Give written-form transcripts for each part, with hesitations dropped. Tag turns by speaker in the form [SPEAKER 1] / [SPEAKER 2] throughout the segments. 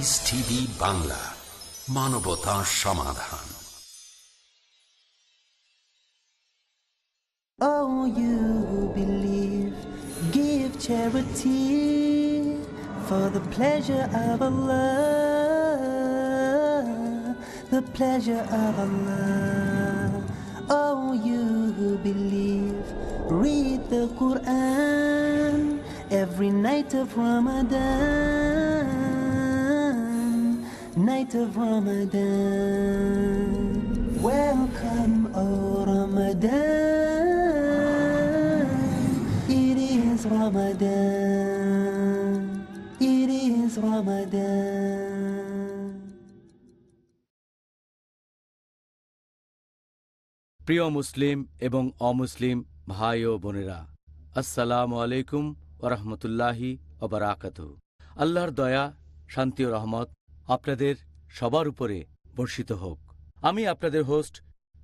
[SPEAKER 1] Piece TV Bangla, মানবতা সমাধান।
[SPEAKER 2] Oh, you who believe, give charity for the pleasure of Allah, the pleasure of Allah. Oh, you who believe, read the Quran every night of Ramadan, night of Ramadan. Welcome, O Ramadan. It is Ramadan. It is Ramadan.
[SPEAKER 3] প্রিয় মুসলিম এবং অমুসলিম ভাই ও বোনেরা, আসসালামু আলাইকুম ওয়া রাহমাতুল্লাহি ওয়া বারাকাতুহু। আল্লাহর দয়া, শান্তি ও রহমত আপনাদের সবার উপরে বর্ষিত হোক। আমি আপনাদের হোস্ট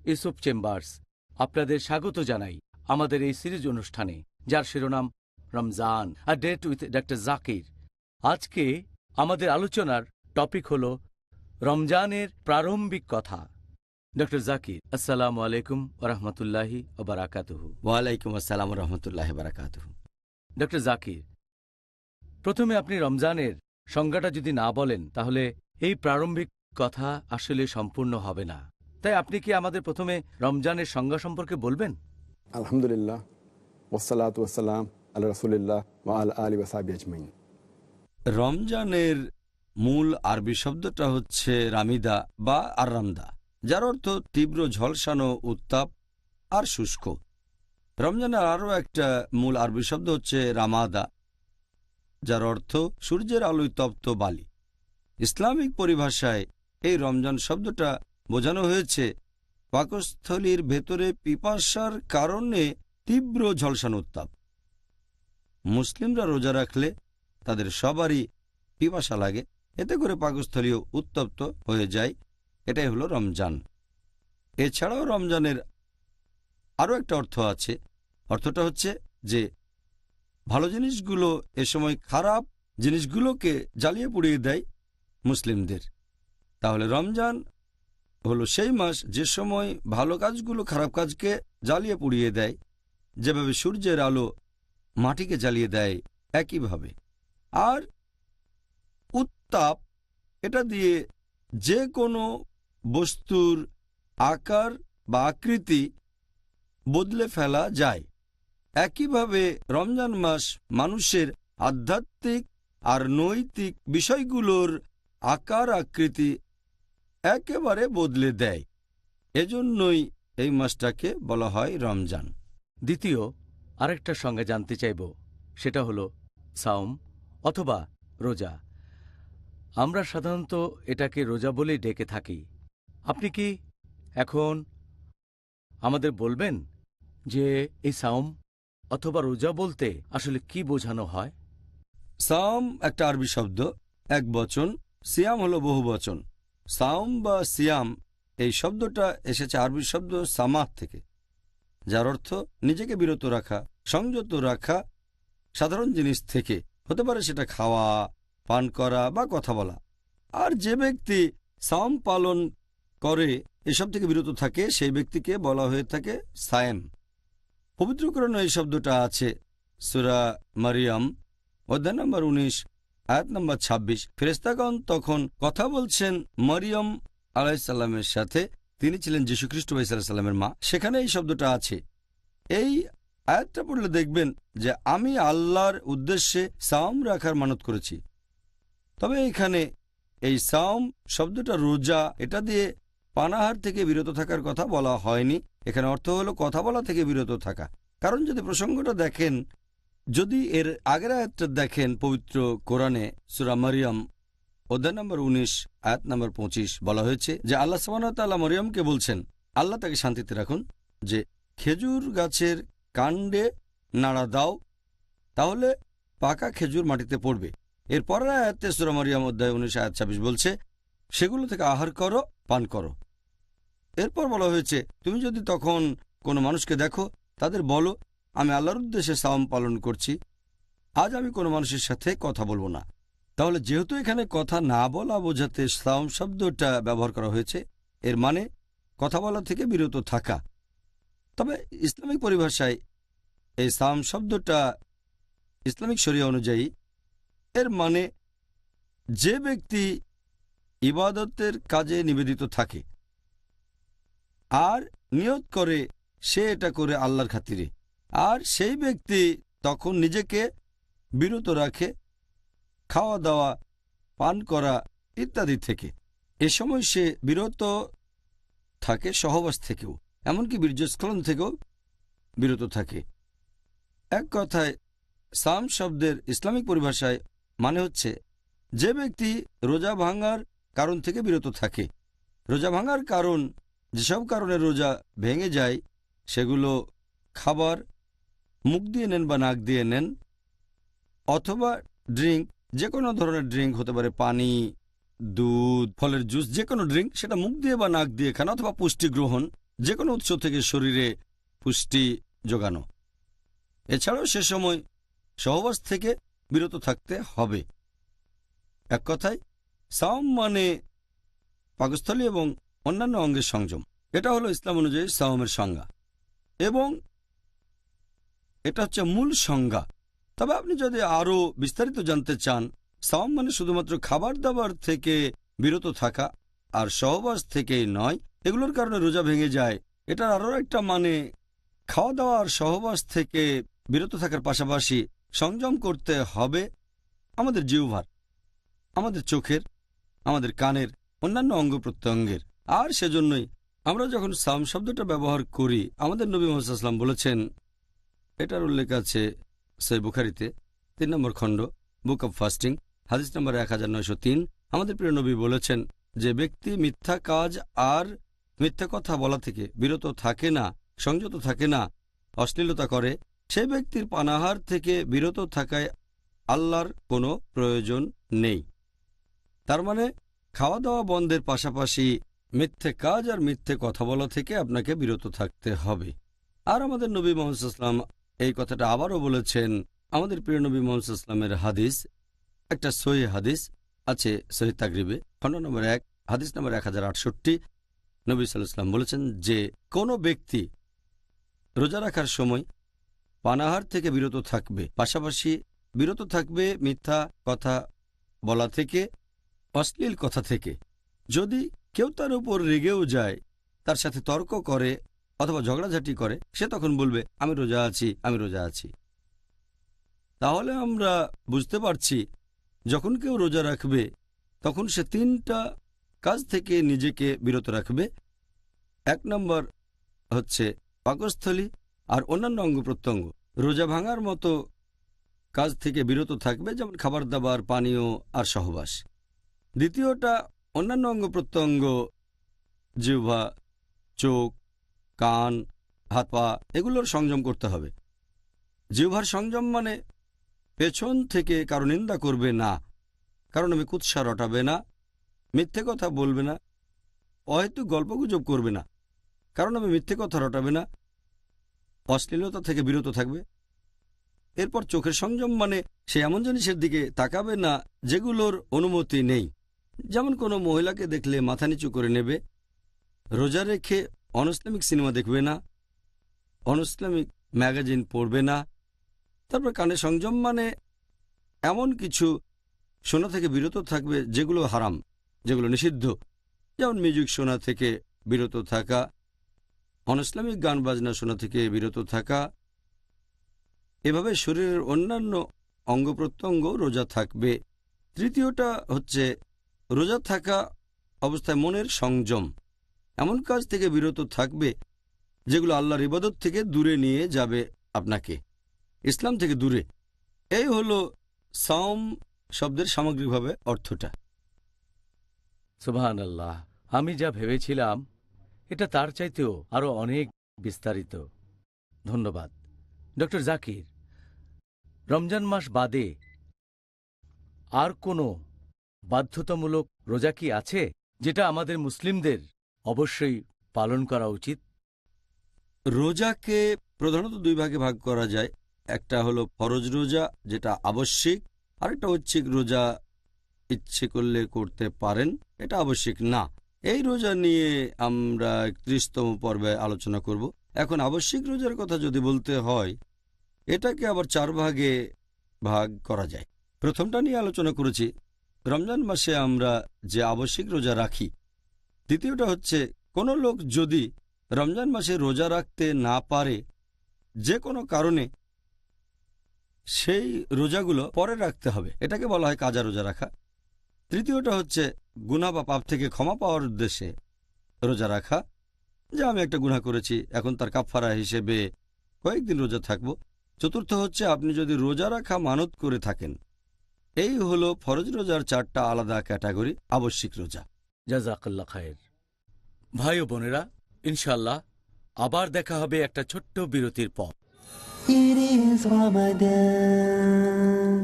[SPEAKER 3] ইউসুফ চেম্বার্স আপনাদের স্বাগত জানাই আমাদের এই সিরিজ অনুষ্ঠানে, যার শিরোনাম Ramzan, a date with doctor Zakir. আজকে আমাদের আলোচনার টপিক হল রমজানের প্রারম্ভিক কথা। ডক্টর জাকির, আসসালামু আলাইকুম ওয়া রাহমাতুল্লাহি ওয়া বারাকাতুহু।
[SPEAKER 4] ওয়ালাইকুম আসসালাম ওয়া রাহমাতুল্লাহি ওয়া বারাকাতুহু।
[SPEAKER 3] ডক্টর জাকির, প্রথমে আপনি রমজানের সংজ্ঞাটা যদি না বলেন, তাহলে এই প্রারম্ভিক কথা আসলে সম্পূর্ণ হবে না। তাই আপনি কি আমাদের প্রথমে রমজানের সংজ্ঞা সম্পর্কে বলবেন?
[SPEAKER 5] আলহামদুলিল্লাহ, ওয়াসসালাতু ওয়াসসালাম আলা রাসূলিল্লাহ ওয়া আলা আলিহি ওয়া সাহবিহি আজমাইন।
[SPEAKER 4] রমজানের মূল আরবি শব্দটা হচ্ছে রামিদা বা আররামদা, যার অর্থ তীব্র ঝলসানো, উত্তাপ আর শুষ্ক। রমজানের আরও একটা মূল আরবি শব্দ হচ্ছে রামাদা, যার অর্থ সূর্যের আলোয় তপ্ত বালি। ইসলামিক পরিভাষায় এই রমজান শব্দটা বোঝানো হয়েছে পাকস্থলীর ভেতরে পিপাসার কারণে তীব্র ঝলসানো উত্তাপ। মুসলিমরা রোজা রাখলে তাদের সবারই পিপাসা লাগে, এতে করে পাকস্থলীয় উত্তপ্ত হয়ে যায়। এটাই হলো রমজান। এছাড়াও রমজানের আরও একটা অর্থ আছে। অর্থটা হচ্ছে যে ভালো জিনিসগুলো এ সময় খারাপ জিনিসগুলোকে জ্বালিয়ে পুড়িয়ে দেয় মুসলিমদের। তাহলে রমজান হলো সেই মাস যে সময় ভালো কাজগুলো খারাপ কাজকে জ্বালিয়ে পুড়িয়ে দেয়। যেভাবে সূর্যের আলো মাটিকে জ্বালিয়ে দেয়, একইভাবে। আর উত্তাপ, এটা দিয়ে যে কোনো বস্তুর আকার বা আকৃতি বদলে ফেলা যায়। একইভাবে রমজান মাস মানুষের আধ্যাত্মিক আর নৈতিক বিষয়গুলোর আকার আকৃতি একেবারে বদলে দেয়। এজন্যই এই মাসটাকে বলা হয় রমজান।
[SPEAKER 3] দ্বিতীয় আরেকটা সঙ্গে জানতে চাইব, সেটা হলো সাওম অথবা রোজা। আমরা সাধারণত এটাকে রোজা বলেই ডেকে থাকি। আপনি কি এখন আমাদের বলবেন যে এই সাওম অথবা রোজা বলতে আসলে কি বোঝানো হয়?
[SPEAKER 4] সাওম একটা আরবি শব্দ, এক বচন। সিয়াম হলো বহু বচন। সাওম বা সিয়াম এই শব্দটা এসেছে আরবি শব্দ সামাহ থেকে, যার অর্থ নিজেকে বিরত রাখা, সংযত রাখা সাধারণ জিনিস থেকে। হতে পারে সেটা খাওয়া, পান করা বা কথা বলা। আর যে ব্যক্তি সাওম পালন করে, এসব থেকে বিরত থাকে, সেই ব্যক্তিকে বলা হয়ে থাকে সায়েম। পবিত্রকরণে এই শব্দটা আছে সূরা মারিয়াম অধ্যায় নম্বর 19 আয়াত নম্বর 26। ফেরেশতাগণ তখন কথা বলছেন মারিয়াম আলাইহিসসালামের সাথে। তিনি ছিলেন যীশুখ্রিস্ট আলাইহিস সালামের মা। সেখানে এই শব্দটা আছে। এই আয়াতটা পড়লে দেখবেন যে আমি আল্লাহর উদ্দেশ্যে সাওম রাখার মানত করেছি। তবে এখানে এই সাওম শব্দটা রোজা, এটা দিয়ে পানাহার থেকে বিরত থাকার কথা বলা হয়নি। এখানে অর্থ হলো কথা বলা থেকে বিরত থাকা। কারণ যদি প্রসঙ্গটা দেখেন, যদি এর আগের আয়াতটা দেখেন পবিত্র কোরআনে সূরা মারিয়াম অধ্যায় নম্বর 19 আয়াত নম্বর 25 বলা হয়েছে যে আল্লাহ সুবহানাহু ওয়া তাআলা মরিয়মকে বলছেন, আল্লাহ তাকে শান্তিতে রাখুন, যে খেজুর গাছের কাণ্ডে নাড়া দাও, তাহলে পাকা খেজুর মাটিতে পড়বে। এর পরের আয়াতে সূরা মারিয়াম অধ্যায় 19 আয়াত 26 বলছে, সেগুলো থেকে আহার করো, পান করো। এরপর বলা হয়েছে, তুমি যদি তখন কোনো মানুষকে দেখো, তাদের বলো, আমি আল্লাহর উদ্দেশ্যে সাওম পালন করছি, আজ আমি কোনো মানুষের সাথে কথা বলবো না। তাহলে যেহেতু এখানে কথা না বলা বোঝাতে সাওম শব্দটা ব্যবহার করা হয়েছে, এর মানে কথা বলা থেকে বিরত থাকা। তবে ইসলামিক পরিভাষায় এই সাওম শব্দটা ইসলামিক শরিয়া অনুযায়ী এর মানে যে ব্যক্তি ইবাদতের কাজে নিবেদিত থাকে আর নিয়ত করে সে এটা করে আল্লাহর খাতিরে, আর সেই ব্যক্তি তখন নিজেকে বিরত রাখে খাওয়া দাওয়া, পান করা ইত্যাদি থেকে। এ সময় সে বিরত থাকে সহবাস থেকেও, এমনকি বীর্যস্খলন থেকেও বিরত থাকে। এক কথায় সাম শব্দের ইসলামিক পরিভাষায় মানে হচ্ছে যে ব্যক্তি রোজা ভাঙার কারণ থেকে বিরত থাকে। রোজা ভাঙার কারণ, যেসব কারণে রোজা ভেঙে যায় সেগুলো খাবার মুখ দিয়ে নেন বা নাক দিয়ে নেন, অথবা ড্রিঙ্ক, যে কোনো ধরনের ড্রিঙ্ক হতে পারে, পানি, দুধ, ফলের জুস, যে কোনো ড্রিঙ্ক, সেটা মুখ দিয়ে বা নাক দিয়ে খান, অথবা পুষ্টি গ্রহণ, যে কোনো উৎস থেকে শরীরে পুষ্টি যোগানো। এছাড়াও সে সময় সহবাস থেকে বিরত থাকতে হবে। এক কথায় সাওম মানে পাকস্থলী এবং অন্যান্য অঙ্গের সংযম। এটা হলো ইসলাম অনুযায়ী সাওমের সংজ্ঞা এবং এটা হচ্ছে মূল সংজ্ঞা। তবে আপনি যদি আরও বিস্তারিত জানতে চান, সাওম মানে শুধুমাত্র খাবার দাবার থেকে বিরত থাকা আর সহবাস থেকেই নয়, এগুলোর কারণে রোজা ভেঙে যায়। এটার আরও একটা মানে খাওয়া দাওয়া আর সহবাস থেকে বিরত থাকার পাশাপাশি সংযম করতে হবে আমাদের জিহ্বার, আমাদের চোখের, আমাদের কানের, অন্যান্য অঙ্গ প্রত্যঙ্গের। আর সেজন্যই আমরা যখন সাওম শব্দটা ব্যবহার করি, আমাদের নবী মুহাম্মদ সাল্লাল্লাহু আলাইহি ওয়াসাল্লাম বলেছেন, এটার উল্লেখ আছে সহিহ বুখারীতে 3 নম্বর খণ্ড, বুক অব ফাস্টিং, হাদিস নম্বর 1903। আমাদের প্রিয় নবী বলেছেন, যে ব্যক্তি মিথ্যা কাজ আর মিথ্যা কথা বলা থেকে বিরত থাকে না, সংযত থাকে না, অশ্লীলতা করে, সেই ব্যক্তির পানাহার থেকে বিরত থাকায় আল্লাহর কোনো প্রয়োজন নেই। তার মানে খাওয়া দাওয়া বন্ধের পাশাপাশি মিথ্যে কাজ আর মিথ্যে কথা বলা থেকে আপনাকে বিরত থাকতে হবে। আর আমাদের নবী মুহাম্মদ সাল্লাল্লাহু আলাইহি ওয়াসাল্লাম এই কথাটা আবারও বলেছেন। আমাদের প্রিয় নবী মুহাম্মদ সাল্লাল্লাহু আলাইহি ওয়াসাল্লামের হাদিস, একটা সহিহ হাদিস আছে সহিহ তাগরিবে, খণ্ড নম্বর 1, হাদিস নম্বর 1068। নবী সাল্লাল্লাহু আলাইহি ওয়াসাল্লাম বলেছেন যে কোনো ব্যক্তি রোজা রাখার সময় পানাহার থেকে বিরত থাকবে, পাশাপাশি বিরত থাকবে মিথ্যা কথা বলা থেকে, অশ্লীল কথা থেকে। যদি কেউ তার উপর রেগেও যায়, তার সাথে তর্ক করে অথবা ঝগড়াঝাটি করে, সে তখন বলবে আমি রোজা আছি, আমি রোজা আছি। তাহলে আমরা বুঝতে পারছি যখন কেউ রোজা রাখবে তখন সে 3টা কাজ থেকে নিজেকে বিরত রাখবে। 1 নম্বর হচ্ছে পাকস্থলী আর অন্যান্য অঙ্গ প্রত্যঙ্গ। রোজা ভাঙার মতো কাজ থেকে বিরত থাকবে, যেমন খাবার দাবার, পানীয় আর সহবাস। দ্বিতীয়টা অন্যান্য অঙ্গ প্রত্যঙ্গ, জিহ্বা, চোখ, কান, হাত পা, এগুলোর সংযম করতে হবে। জিহ্বার সংযম মানে পেছন থেকে কারো নিন্দা করবে না, কারণ আমি কুৎসা রটাবে না, মিথ্যে কথা বলবে না, অহেতুক গল্পগুজব করবে না, কারণ আমি মিথ্যে কথা রটাবে না, অশ্লীলতা থেকে বিরত থাকবে। এরপর চোখের সংযম মানে সে এমন জিনিসের দিকে তাকাবে না যেগুলোর অনুমতি নেই, যেমন কোনো মহিলাকে দেখলে মাথা নিচু করে নেবে। রোজা রেখে অনইসলামিক সিনেমা দেখবে না, অনইসলামিক ম্যাগাজিন পড়বে না। তারপর কানে সংযম মানে এমন কিছু শোনা থেকে বিরত থাকবে যেগুলো হারাম, যেগুলো নিষিদ্ধ, যেমন মিউজিক শোনা থেকে বিরত থাকা, অনইসলামিক গান বাজনা শোনা থেকে বিরত থাকা। এভাবে শরীরের অন্যান্য অঙ্গ প্রত্যঙ্গ রোজা থাকবে। তৃতীয়টা হচ্ছে রোজা থাকা অবস্থায় মনের সংযম, এমন কাজ থেকে বিরত থাকবে যেগুলো আল্লাহর ইবাদত থেকে দূরে নিয়ে যাবে আপনাকে, ইসলাম থেকে দূরে। এই হলো সাওম শব্দের সামগ্রিকভাবে অর্থটা।
[SPEAKER 3] সুবহানাল্লাহ, আমি যা ভেবেছিলাম এটা তার চাইতেও আরো অনেক বিস্তারিত। ধন্যবাদ ডক্টর জাকির। রমজান মাস বাদে আর কোনো বাধ্যতামূলক রোজা কি আছে যেটা আমাদের মুসলিমদের অবশ্যই পালন করা উচিত?
[SPEAKER 4] রোজাকে প্রধানত 2 ভাগে ভাগ করা যায়। একটা হলো ফরজ রোজা, যেটা আবশ্যিক, আরেকটা ঐচ্ছিক রোজা, ইচ্ছে করলে করতে পারেন, এটা আবশ্যিক না। এই রোজা নিয়ে আমরা ৩১তম পর্বে আলোচনা করব। এখন আবশ্যিক রোজার কথা যদি বলতে হয়, এটাকে আবার 4 ভাগে ভাগ করা যায়। প্রথমটা নিয়ে আলোচনা করেছি, রমজান মাসে আমরা যে আবশ্যিক রোজা রাখি। দ্বিতীয়টা হচ্ছে কোনো লোক যদি রমজান মাসে রোজা রাখতে না পারে যে কোনো কারণে, সেই রোজাগুলো পরে রাখতে হবে, এটাকে বলা হয় কাজা রোজা রাখা। তৃতীয়টা হচ্ছে গুনাহ বা পাপ থেকে ক্ষমা পাওয়ার উদ্দেশ্যে রোজা রাখা, যে আমি একটা গুনাহ করেছি, এখন তার কাফারা হিসেবে কয়েকদিন রোজা থাকব। চতুর্থ হচ্ছে আপনি যদি রোজা রাখা মানত করে থাকেন। এই হলো ফরজ রোজার 4টা আলাদা ক্যাটাগরি আবশ্যিক রোজা।
[SPEAKER 3] জাযাকাল্লাহ খায়ের। ভাই ও বোনেরা, ইনশাল্লাহ আবার দেখা হবে একটা ছোট্ট বিরতির পর।
[SPEAKER 2] It is Ramadan.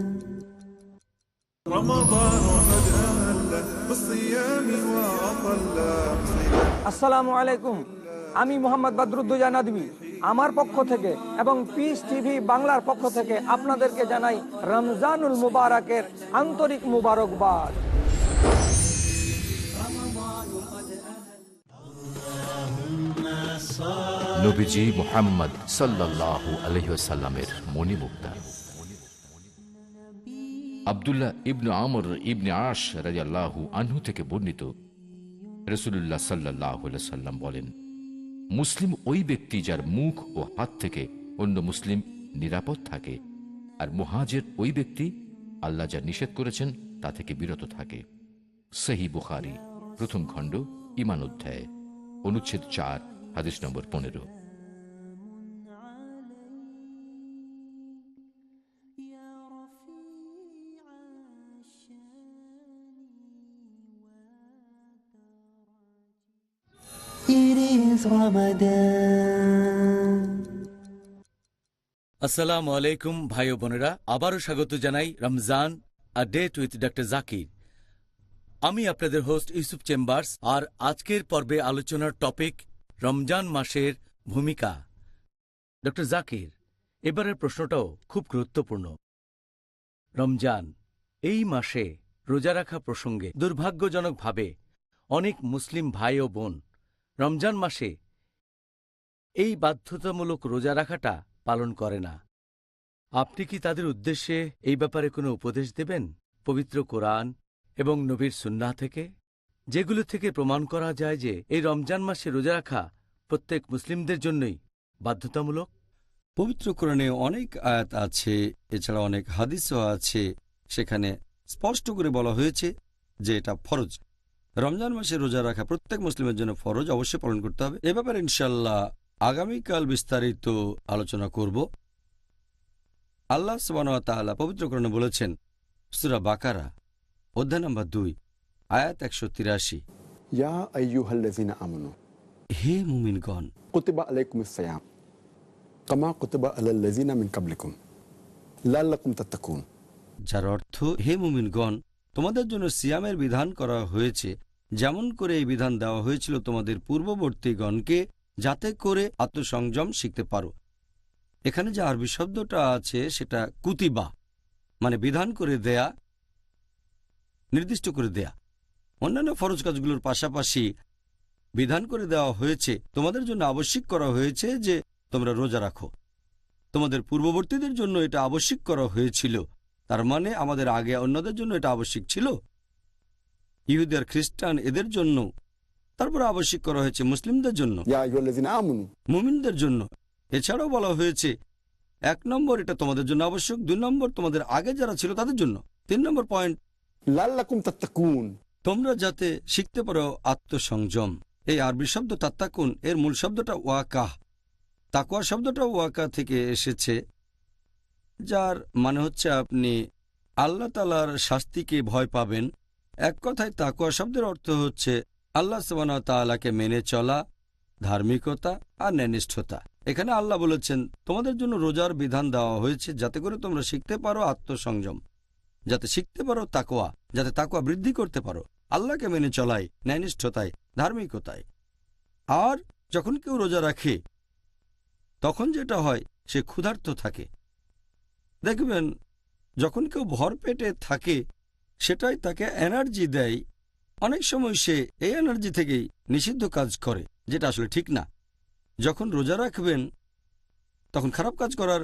[SPEAKER 6] رمضان قد أهل بالصيام وأطل.
[SPEAKER 7] আসসালামু আলাইকুম, আমি মোহাম্মদ বদরুদ্দোজা নদভী আমার পক্ষ থেকে এবং পিস টিভি বাংলার পক্ষ থেকে আপনাদেরকে জানাই রমজানুল মুবারকের আন্তরিক মুবারকবাদ।
[SPEAKER 8] নবীজি মুহাম্মদ সাল্লাল্লাহু আলাইহি ওয়াসাল্লামের মণিমুক্তা। আব্দুল্লাহ ইবনে আমর ইবনে আশ রাদিয়াল্লাহু আনহু থেকে বর্ণিত, রাসূলুল্লাহ সাল্লাল্লাহু আলাইহি ওয়াসাল্লাম বলেন, মুসলিম ওই ব্যক্তি যার মুখ ও হাত থেকে অন্য মুসলিম নিরাপদ থাকে, আর মুহাজির ওই ব্যক্তি আল্লাহ যা নিষেধ করেছেন তা থেকে বিরত থাকে। সহিহ বুখারী প্রথম খণ্ড ঈমান অধ্যায় অনুচ্ছেদ 4 হাদিস নম্বর 15।
[SPEAKER 2] It is Ramadan.
[SPEAKER 3] আসসালামু আলাইকুম ভাই ও বোনেরা, আবারও স্বাগত জানাই Ramzan a date with doctor Zakir. আমি আপনাদের হোস্ট ইউসুফ চেম্বার্স, আর আজকের পর্বে আলোচনার টপিক রমজান মাসের ভূমিকা। ডক্টর জাকির, এবারের প্রশ্নটাও খুব গুরুত্বপূর্ণ। রমজান এই মাসে রোজা রাখা প্রসঙ্গে দুর্ভাগ্যজনকভাবে অনেক মুসলিম ভাই ও বোন রমজান মাসে এই বাধ্যতামূলক রোজা রাখাটা পালন করে না। আপনি কি তাদের উদ্দেশ্যে এই ব্যাপারে কোনো উপদেশ দেবেন পবিত্র কোরআন এবং নবীর সুন্নাহ থেকে, যেগুলো থেকে প্রমাণ করা যায় যে এই রমজান মাসে রোজা রাখা প্রত্যেক মুসলিমদের জন্যই বাধ্যতামূলক?
[SPEAKER 4] পবিত্র কোরআনে অনেক আয়াত আছে, এছাড়া অনেক হাদিসও আছে, সেখানে স্পষ্ট করে বলা হয়েছে যে এটা ফরজ। রমজান মাসে রোজা রাখা প্রত্যেক মুসলিমের জন্য ফরজ, অবশ্যই পালন করতে হবে। এ ব্যাপারে ইনশাল্লাহ আগামীকাল বিস্তারিত আলোচনা করব। আল্লাহ সুবহানাহু ওয়া তাআলা পবিত্র কোরআনে বলেছেন, সূরা বাকারা অধ্যায় নম্বর 2 আয়াত 183,
[SPEAKER 5] या अय्युहल्लज़ीना आमनू
[SPEAKER 4] হে মুমিনগণ,
[SPEAKER 5] कुतिबा अलैकुमुस सियाम कमा कुतिबा अलल्लज़ीना मिन कबलिकुम लाल्लकुम तत्तकुन।
[SPEAKER 4] যার অর্থ, হে মুমিনগণ, তোমাদের জন্য সিয়ামের বিধান করা হয়েছে যেমন করে এই বিধান দেওয়া হয়েছিল তোমাদের পূর্ববর্তীগণকে, যাতে করে আত্মসংযম শিখতে পারো। এখানে যে আরবি শব্দটা আছে সেটা কুতিবা, মানে বিধান করে দেয়া, নির্দিষ্ট করে দেয়া। অন্যান্য ফরজ কাজগুলোর পাশাপাশি বিধান করে দেওয়া হয়েছে, তোমাদের জন্য আবশ্যিক করা হয়েছে যে তোমরা রোজা রাখো। তোমাদের পূর্ববর্তীদের জন্য এটা আবশ্যিক করা হয়েছিল, তার মানে আমাদের আগে অন্যদের জন্য এটা আবশ্যিক ছিল, ইহুদি আর খ্রিস্টান এদের জন্য। তারপর আবশ্যিক করা হয়েছে মুসলিমদের জন্য,
[SPEAKER 5] या अय्युहल्लज़ीना आमनू
[SPEAKER 4] মুমিনদের জন্য। এছাড়াও বলা হয়েছে 1 নম্বর এটা তোমাদের জন্য আবশ্যক, 2 নম্বর তোমাদের আগে যারা ছিল তাদের জন্য, 3 নম্বর পয়েন্ট
[SPEAKER 5] लाल्लकुम तत्तकुन।
[SPEAKER 4] তোমরা যাতে শিখতে পারো আত্মসংযম। এই আরবি শব্দ তাত্তাকুন এর মূল শব্দটা ওয়াকাহ। তাকওয়া শব্দটা ওয়াকা থেকে এসেছে, যার মানে হচ্ছে আপনি আল্লাহ তাআলার শাস্তিকে ভয় পাবেন। এক কথায় তাকওয়া শব্দের অর্থ হচ্ছে আল্লাহ সুবহানাহু ওয়া তাআলাকে মেনে চলা, ধার্মিকতা আর ন্যায়নিষ্ঠতা। এখানে আল্লাহ বলেছেন তোমাদের জন্য রোজার বিধান দেওয়া হয়েছে যাতে করে তোমরা শিখতে পারো আত্মসংযম, যাতে শিখতে পারো তাকওয়া, যাতে তাকওয়া বৃদ্ধি করতে পারো আল্লাহকে মেনে চলায়, ন্যায়নিষ্ঠতায়, ধার্মিকতায়। আর যখন কেউ রোজা রাখে তখন যেটা হয়, সে ক্ষুধার্ত থাকে। দেখবেন যখন কেউ ভর পেটে থাকে সেটাই তাকে এনার্জি দেয়। অনেক সময় সে এই এনার্জি থেকেই নিষিদ্ধ কাজ করে, যেটা আসলে ঠিক না। যখন রোজা রাখবেন তখন খারাপ কাজ করার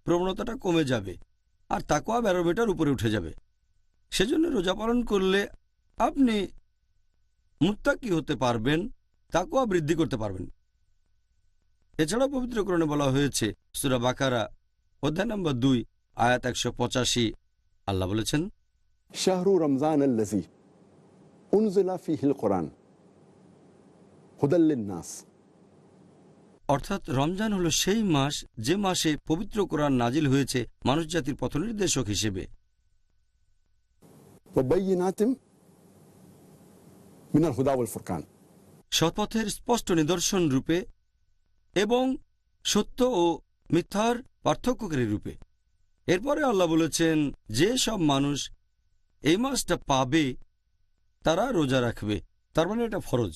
[SPEAKER 4] প্রবণতাটা কমে যাবে আর তাকওয়া ব্যারোমিটার উপরে উঠে যাবে। সেজন্য রোজা পালন করলে আপনি মুত্তাকি হতে পারবেন, তাকওয়া বৃদ্ধি করতে পারবেন। এছাড়া পবিত্র কোরআনে বলা হয়েছে, সূরা বাকারা অধ্যায় নম্বর 2 আয়াত 185, আল্লাহ বলেছেন,
[SPEAKER 5] শাহরু রমজান আল্লাযী উনজিলা ফীহিল কুরআন হুদাল লিন-নাস।
[SPEAKER 4] অর্থাৎ রমজান হলো সেই মাস যে মাসে পবিত্র কোরআন নাজিল হয়েছে মানুষ জাতির পথনির্দেশক হিসেবে।
[SPEAKER 5] ওয়া বাইয়িনাতিম মিনাল হুদা ওয়াল ফুরকান,
[SPEAKER 4] সৎপথের স্পষ্ট নিদর্শন রূপে এবং সত্য ও মিথ্যার পার্থক্যকারী রূপে। এরপরে আল্লাহ বলেছেন, যে সব মানুষ এই মাসটা পাবে তারা রোজা রাখবে। তার মানে এটা ফরজ।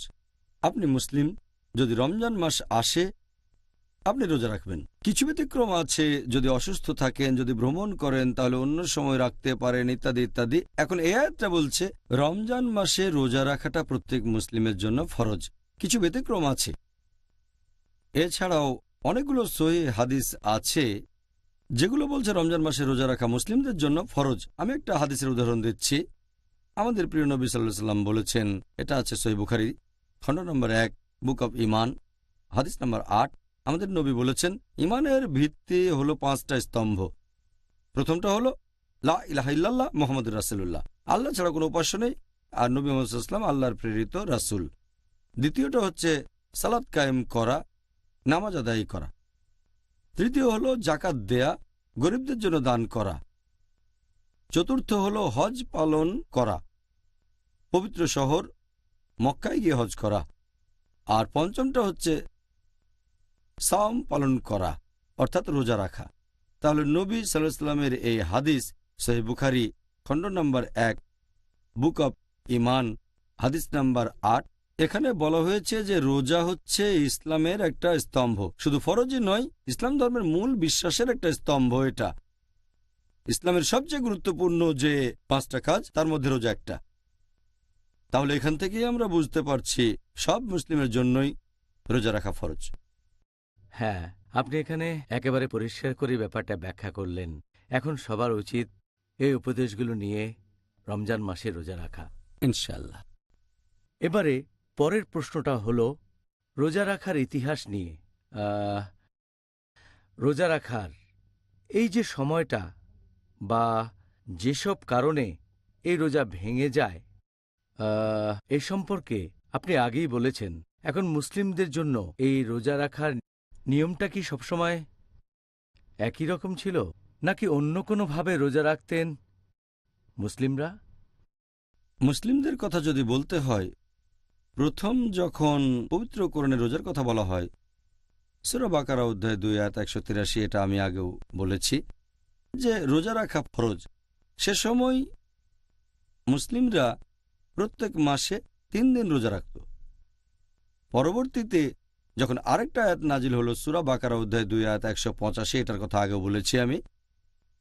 [SPEAKER 4] আপনি মুসলিম, যদি রমজান মাস আসে আপনি রোজা রাখবেন। কিছু ব্যতিক্রম আছে, যদি অসুস্থ থাকেন, যদি ভ্রমণ করেন তাহলে অন্য সময় রাখতে পারেন, ইত্যাদি ইত্যাদি। এখন এই আয়াতটা বলছে রমজান মাসে রোজা রাখাটা প্রত্যেক মুসলিমের জন্য ফরজ। কিছু ব্যতিক্রম আছে। এছাড়াও অনেকগুলো সহিহ হাদিস আছে যেগুলো বলছে রমজান মাসে রোজা রাখা মুসলিমদের জন্য ফরজ। আমি একটা হাদিসের উদাহরণ দিচ্ছি। আমাদের প্রিয় নবী সাল্লাল্লাহু আলাইহি ওয়াসাল্লাম বলেছেন, এটা আছে সহিহ বুখারী খণ্ড নম্বর 1 বুক অব ঈমান হাদিস নম্বর 8। আমাদের নবী বলেছেন, ঈমানের ভিত্তি হলো 5টা স্তম্ভ। প্রথমটা হলো লা ইলাহা ইল্লাল্লাহ মুহাম্মাদুর রাসূলুল্লাহ, আল্লাহ ছাড়া কোনো উপাস্য নেই আর নবী মুহাম্মদ সাল্লাল্লাহু আলাইহি ওয়াসাল্লাম আল্লাহর প্রেরিত রাসূল। দ্বিতীয়টা হচ্ছে সালাত কায়েম করা, নামাজ আদায় করা। তৃতীয় হলো জাকাত দেয়া, গরিবদের জন্য দান করা। চতুর্থ হলো হজ পালন করা, পবিত্র শহর মক্কায় গিয়ে হজ করা। আর পঞ্চমটা হচ্ছে সাওম পালন করা, অর্থাৎ রোজা রাখা। তাহলে নবী সাল্লাল্লাহু আলাইহি ওয়াসাল্লামের এই হাদিস সহিহ বুখারী খণ্ড নম্বর 1 বুক অব ঈমান হাদিস নাম্বার 8, এখানে বলা হয়েছে যে রোজা হচ্ছে ইসলামের একটা স্তম্ভ। শুধু ফরজই নয়, ইসলাম ধর্মের মূল বিশ্বাসের একটা স্তম্ভ। এটা ইসলামের সবচেয়ে গুরুত্বপূর্ণ যে 5টা কাজ, তার মধ্যে রোজা একটা। তাহলে এখান থেকেই আমরা বুঝতে পারছি সব মুসলিমের জন্যই রোজা রাখা ফরজ।
[SPEAKER 3] হ্যাঁ, আপনি এখানে একেবারে পরিষ্কার করে ব্যাপারটা ব্যাখ্যা করলেন। এখন সবার উচিত এই উপদেশগুলো নিয়ে রমজান মাসে রোজা রাখা,
[SPEAKER 4] ইনশাআল্লাহ।
[SPEAKER 3] এবারে পরের প্রশ্নটা হলো রোজা রাখার ইতিহাস নিয়ে। রোজা রাখার এই যে সময়টা বা যেসব কারণে এই রোজা ভেঙে যায়, এ সম্পর্কে আপনি আগেই বলেছেন। এখন মুসলিমদের জন্য এই রোজা রাখার নিয়মটা কি সবসময় একই রকম ছিল, নাকি অন্য কোনোভাবে রোজা রাখতেন মুসলিমরা?
[SPEAKER 4] মুসলিমদের কথা যদি বলতে হয়, প্রথম যখন পবিত্র কোরআনে রোজার কথা বলা হয়, সূরা বাকারা অধ্যায় 2 আয়াত 183, এটা আমি আগেও বলেছি যে রোজা রাখা ফরজ। সে সময় মুসলিমরা প্রত্যেক মাসে 3 দিন রোজা রাখত। পরবর্তীতে যখন আরেকটা আয়াত নাজিল হলো সূরা বাকারা অধ্যায় 2 আয়াত 185, এটার কথা আগেও বলেছি আমি,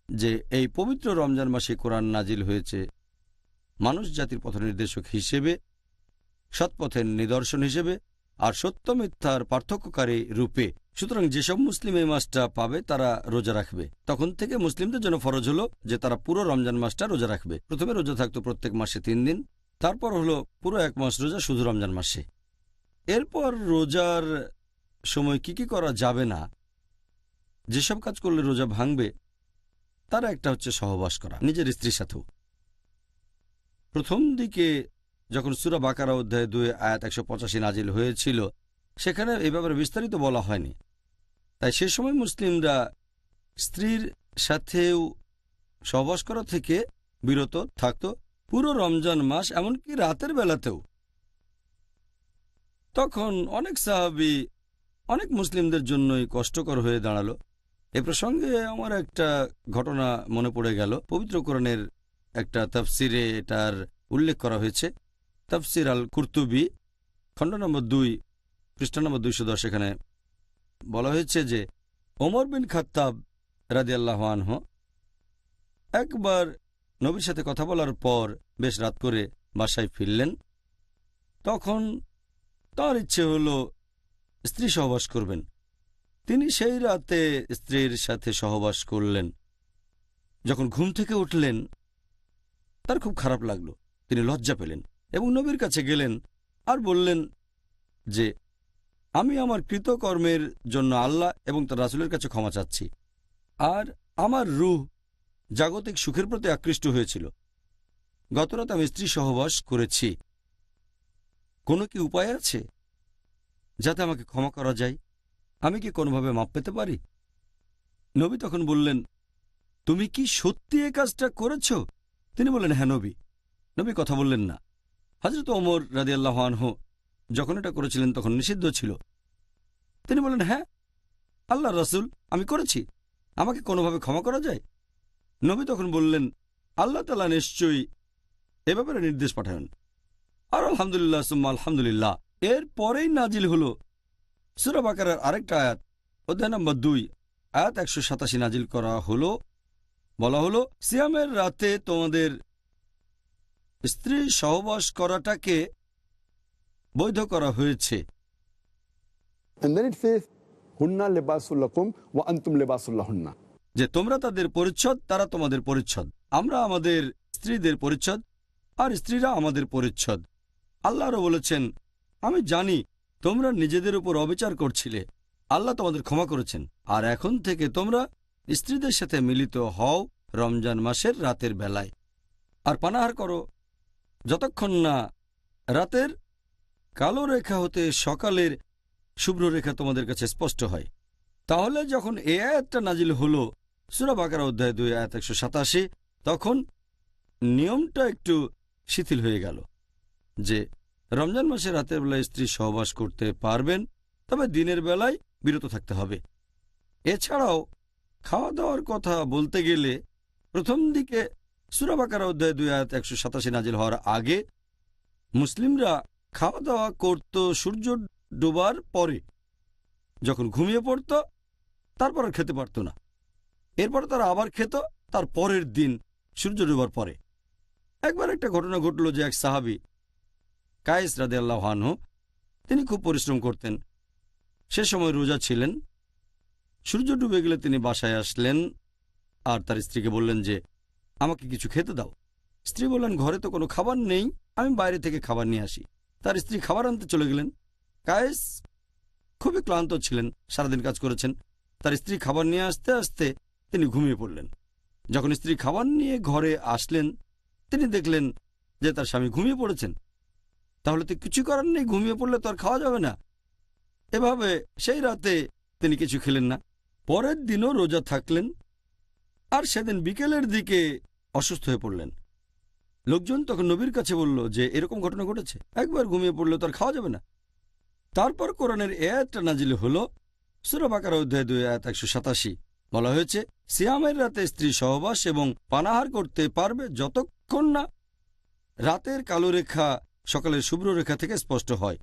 [SPEAKER 4] যে এই পবিত্র রমজান মাসে কোরআন নাজিল হয়েছে মানুষ জাতির পথনির্দেশক হিসেবে, সৎপথের নিদর্শন হিসেবে আর সত্য মিথ্যার পার্থক্যকারী রূপে। সুতরাং যেসব মুসলিম এই মাসটা পাবে তারা রোজা রাখবে। তখন থেকে মুসলিমদের জন্য ফরজ হলো যে তারা পুরো রমজান মাসটা রোজা রাখবে। প্রথমে রোজা থাকতো প্রত্যেক মাসে 3 দিন, তারপর হলো পুরো 1 মাস রোজা শুধু রমজান মাসে। এরপর রোজার সময় কি করা যাবে না, যেসব কাজ করলে রোজা ভাঙবে, তার একটা হচ্ছে সহবাস করা নিজের স্ত্রীর সাথেও। প্রথম দিকে যখন সূরা বাকারা অধ্যায় 2 আয়াত 185 নাজিল হয়েছিল, সেখানে এই ব্যাপারে বিস্তারিত বলা হয়নি। তাই সে সময় মুসলিমরা স্ত্রীর সাথেও সহবাস করা থেকে বিরত থাকত পুরো রমজান মাস, এমনকি রাতের বেলাতেও। তখন অনেক সাহাবী অনেক মুসলিমদের জন্যই কষ্টকর হয়ে দাঁড়ালো। এ প্রসঙ্গে আমার একটা ঘটনা মনে পড়ে গেল। পবিত্র কোরআনের একটা তাফসিরে এটার উল্লেখ করা হয়েছে। তাফসির আল কুরতুবী খণ্ড নম্বর 2 পৃষ্ঠা নম্বর 210, এখানে বলা হয়েছে যে ওমর বিন খাত্তাব রাদিয়াল্লাহু আনহু একবার নবীর সাথে কথা বলার পর বেশ রাত করে বাসায় ফিরলেন। তখন তার ইচ্ছে হলো স্ত্রী সহবাস করবেন। তিনি সেই রাতে স্ত্রীর সাথে সহবাস করলেন। যখন ঘুম থেকে উঠলেন তার খুব খারাপ লাগলো, তিনি লজ্জা পেলেন এবং নবীর কাছে গেলেন আর বললেন যে আমি আমার কৃতকর্মের জন্য আল্লাহ এবং তার রাসূলের কাছে ক্ষমা চাচ্ছি, আর আমার রূহ জাগতিক সুখের প্রতি আকৃষ্ট হয়েছিল। গতরাত আমি স্ত্রী সহবাস করেছি, কোনো কি উপায় আছে যাতে আমাকে ক্ষমা করা যায়? আমি কি কোনোভাবে মাপ পেতে পারি? নবী তখন বললেন, তুমি কি সত্যি এই কাজটা করেছ? তিনি বললেন, হ্যাঁ নবী। নবী কথা বললেন না। হযরত ওমর রাদিয়াল্লাহু আনহু যখন এটা করেছিলেন তখন নিষিদ্ধ ছিল। তিনি বললেন, হ্যাঁ আল্লাহর রাসূল, আমি করেছি, আমাকে কোনোভাবে ক্ষমা করা যায়? নবী তখন বললেন, আল্লাহ তাআলা নিশ্চয়ই এ ব্যাপারে নির্দেশ পাঠান। আর আলহামদুলিল্লাহ সুম্মা আলহামদুলিল্লাহ এর পরেই নাজিল হলো সূরা বাকারার আরেকটা আয়াত, অধ্যায় নম্বর 2, আয়াত 187 নাজিল করা হলো। বলা হলো, সিয়ামের রাতে তোমাদের স্ত্রী সহবাস করাটাকে বৈধ করা হয়েছে।
[SPEAKER 5] And then it says, Hunna libasul lakum wa antum libasul lahunna.
[SPEAKER 4] যে তোমরা তাদের পরিচ্ছদ, তারা তোমাদের পরিচ্ছদ, আমরা আমাদের স্ত্রীদের পরিচ্ছদ আর স্ত্রীরা আমাদের পরিচ্ছদ। আল্লাহরও বলেছেন, আমি জানি তোমরা নিজেদের উপর অবিচার করছিলে, আল্লাহ তোমাদের ক্ষমা করেছেন, আর এখন থেকে তোমরা স্ত্রীদের সাথে মিলিত হও রমজান মাসের রাতের বেলায়, আর পানাহার করো যতক্ষণ না রাতের কালো রেখা হতে সকালের শুভ্র রেখা তোমাদের কাছে স্পষ্ট হয়। তাহলে যখন এই আয়াতটা নাজিল হলো সূরা বাকারা অধ্যায় 2 আয়াত 187, তখন নিয়মটা একটু শিথিল হয়ে গেল যে রমজান মাসে রাতের বেলায় স্ত্রী সহবাস করতে পারবেন, তবে দিনের বেলায় বিরত থাকতে হবে। এছাড়াও খাওয়া দাওয়ার কথা বলতে গেলে প্রথম দিকে সূরা বাকারা অধ্যায় 2 আয়াত 187 নাজিল হওয়ার আগে মুসলিমরা খাওয়া দাওয়া করত সূর্য ডোবার পরে, যখন ঘুমিয়ে পড়ত তারপর আর খেতে পারত না, এরপর তারা আবার খেত তার পরের দিন সূর্য ডোবার পরে। একবার একটা ঘটনা ঘটল যে এক সাহাবী কায়েস রাদিয়াল্লাহু আনহু, তিনি খুব পরিশ্রম করতেন, সে সময় রোজা ছিলেন। সূর্য ডুবে গেলে তিনি বাসায় আসলেন আর তার স্ত্রীকে বললেন যে আমাকে কিছু খেতে দাও। স্ত্রী বললেন, ঘরে তো কোনো খাবার নেই, আমি বাইরে থেকে খাবার নিয়ে আসি। তার স্ত্রী খাবার আনতে চলে গেলেন। কায়েস খুবই ক্লান্ত ছিলেন, সারাদিন কাজ করেছেন। তার স্ত্রী খাবার নিয়ে আসতে আসতে তিনি ঘুমিয়ে পড়লেন। যখন স্ত্রী খাবার নিয়ে ঘরে আসলেন তিনি দেখলেন যে তার স্বামী ঘুমিয়ে পড়েছেন। তাহলে তো কিছু করার নেই, ঘুমিয়ে পড়লে তো আর খাওয়া যাবে না। এভাবে সেই রাতে তিনি কিছু খেলেন না। পরের দিনও রোজা থাকলেন, আর সেদিন বিকেলের দিকে অসুস্থ হয়ে পড়লেন। লোকজন তখন নবীর কাছে বলল যে এরকম ঘটনা ঘটেছে, একবার ঘুমিয়ে পড়লে তো আর খাওয়া যাবে না। তারপর কোরআনের এই আয়াতটা নাজিল হলো সূরা বাকারা অধ্যায় 2 আয়াত 187। বলা হয়েছে, সিয়ামের রাতে স্ত্রী সহবাস এবং পানাহার করতে পারবে যতক্ষণ না রাতের কালো রেখা সকালের শুভ্র রেখা থেকে স্পষ্ট হয়।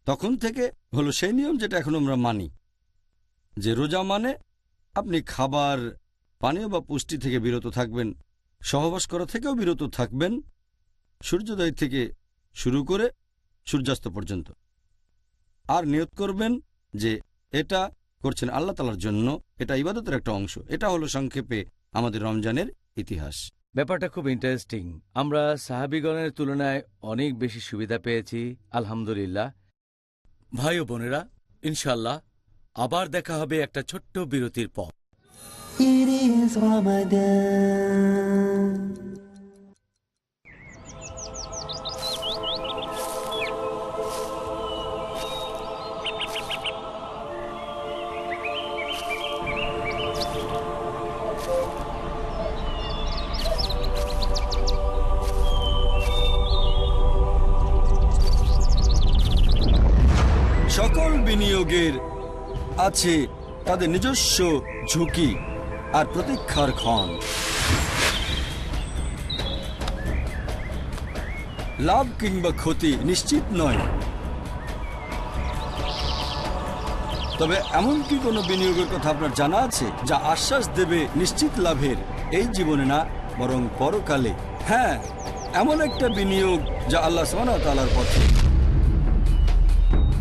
[SPEAKER 4] তখন থেকে হলো সেই নিয়ম যেটা এখন আমরা মানি, যে রোজা মানে আপনি খাবার, পানীয় বা পুষ্টি থেকে বিরত থাকবেন, সহবাস করা থেকেও বিরত থাকবেন, সূর্যোদয় থেকে শুরু করে সূর্যাস্ত পর্যন্ত। আর নিয়ত করবেন যে এটা করছেন আল্লাহ তাআলার জন্য, এটা ইবাদতের একটা অংশ। এটা হলো সংক্ষেপে আমাদের রমজানের ইতিহাস।
[SPEAKER 3] ব্যাপারটা খুব ইন্টারেস্টিং। আমরা সাহাবীগণের তুলনায় অনেক বেশি সুবিধা পেয়েছি, আলহামদুলিল্লাহ। ভাই ও বোনেরা, ইনশাল্লাহ আবার দেখা হবে একটা ছোট্ট বিরতির পর।
[SPEAKER 2] It is Ramadan.
[SPEAKER 4] সকল বিনিয়োগের আছে তাদের নিজস্ব ঝুঁকি আর প্রতীক্ষার ক্ষণ। লাভ কিংবা ক্ষতি নিশ্চিত নয়, তবে এমন কি কোনো বিনিয়োগের কথা আপনার জানা আছে যা আশ্বাস দেবে নিশ্চিত লাভের এই জীবনে না, বরং পরকালে। হ্যাঁ, এমন একটা বিনিয়োগ যা আল্লাহ সুবহানাহু ওয়া তাআলার পথে।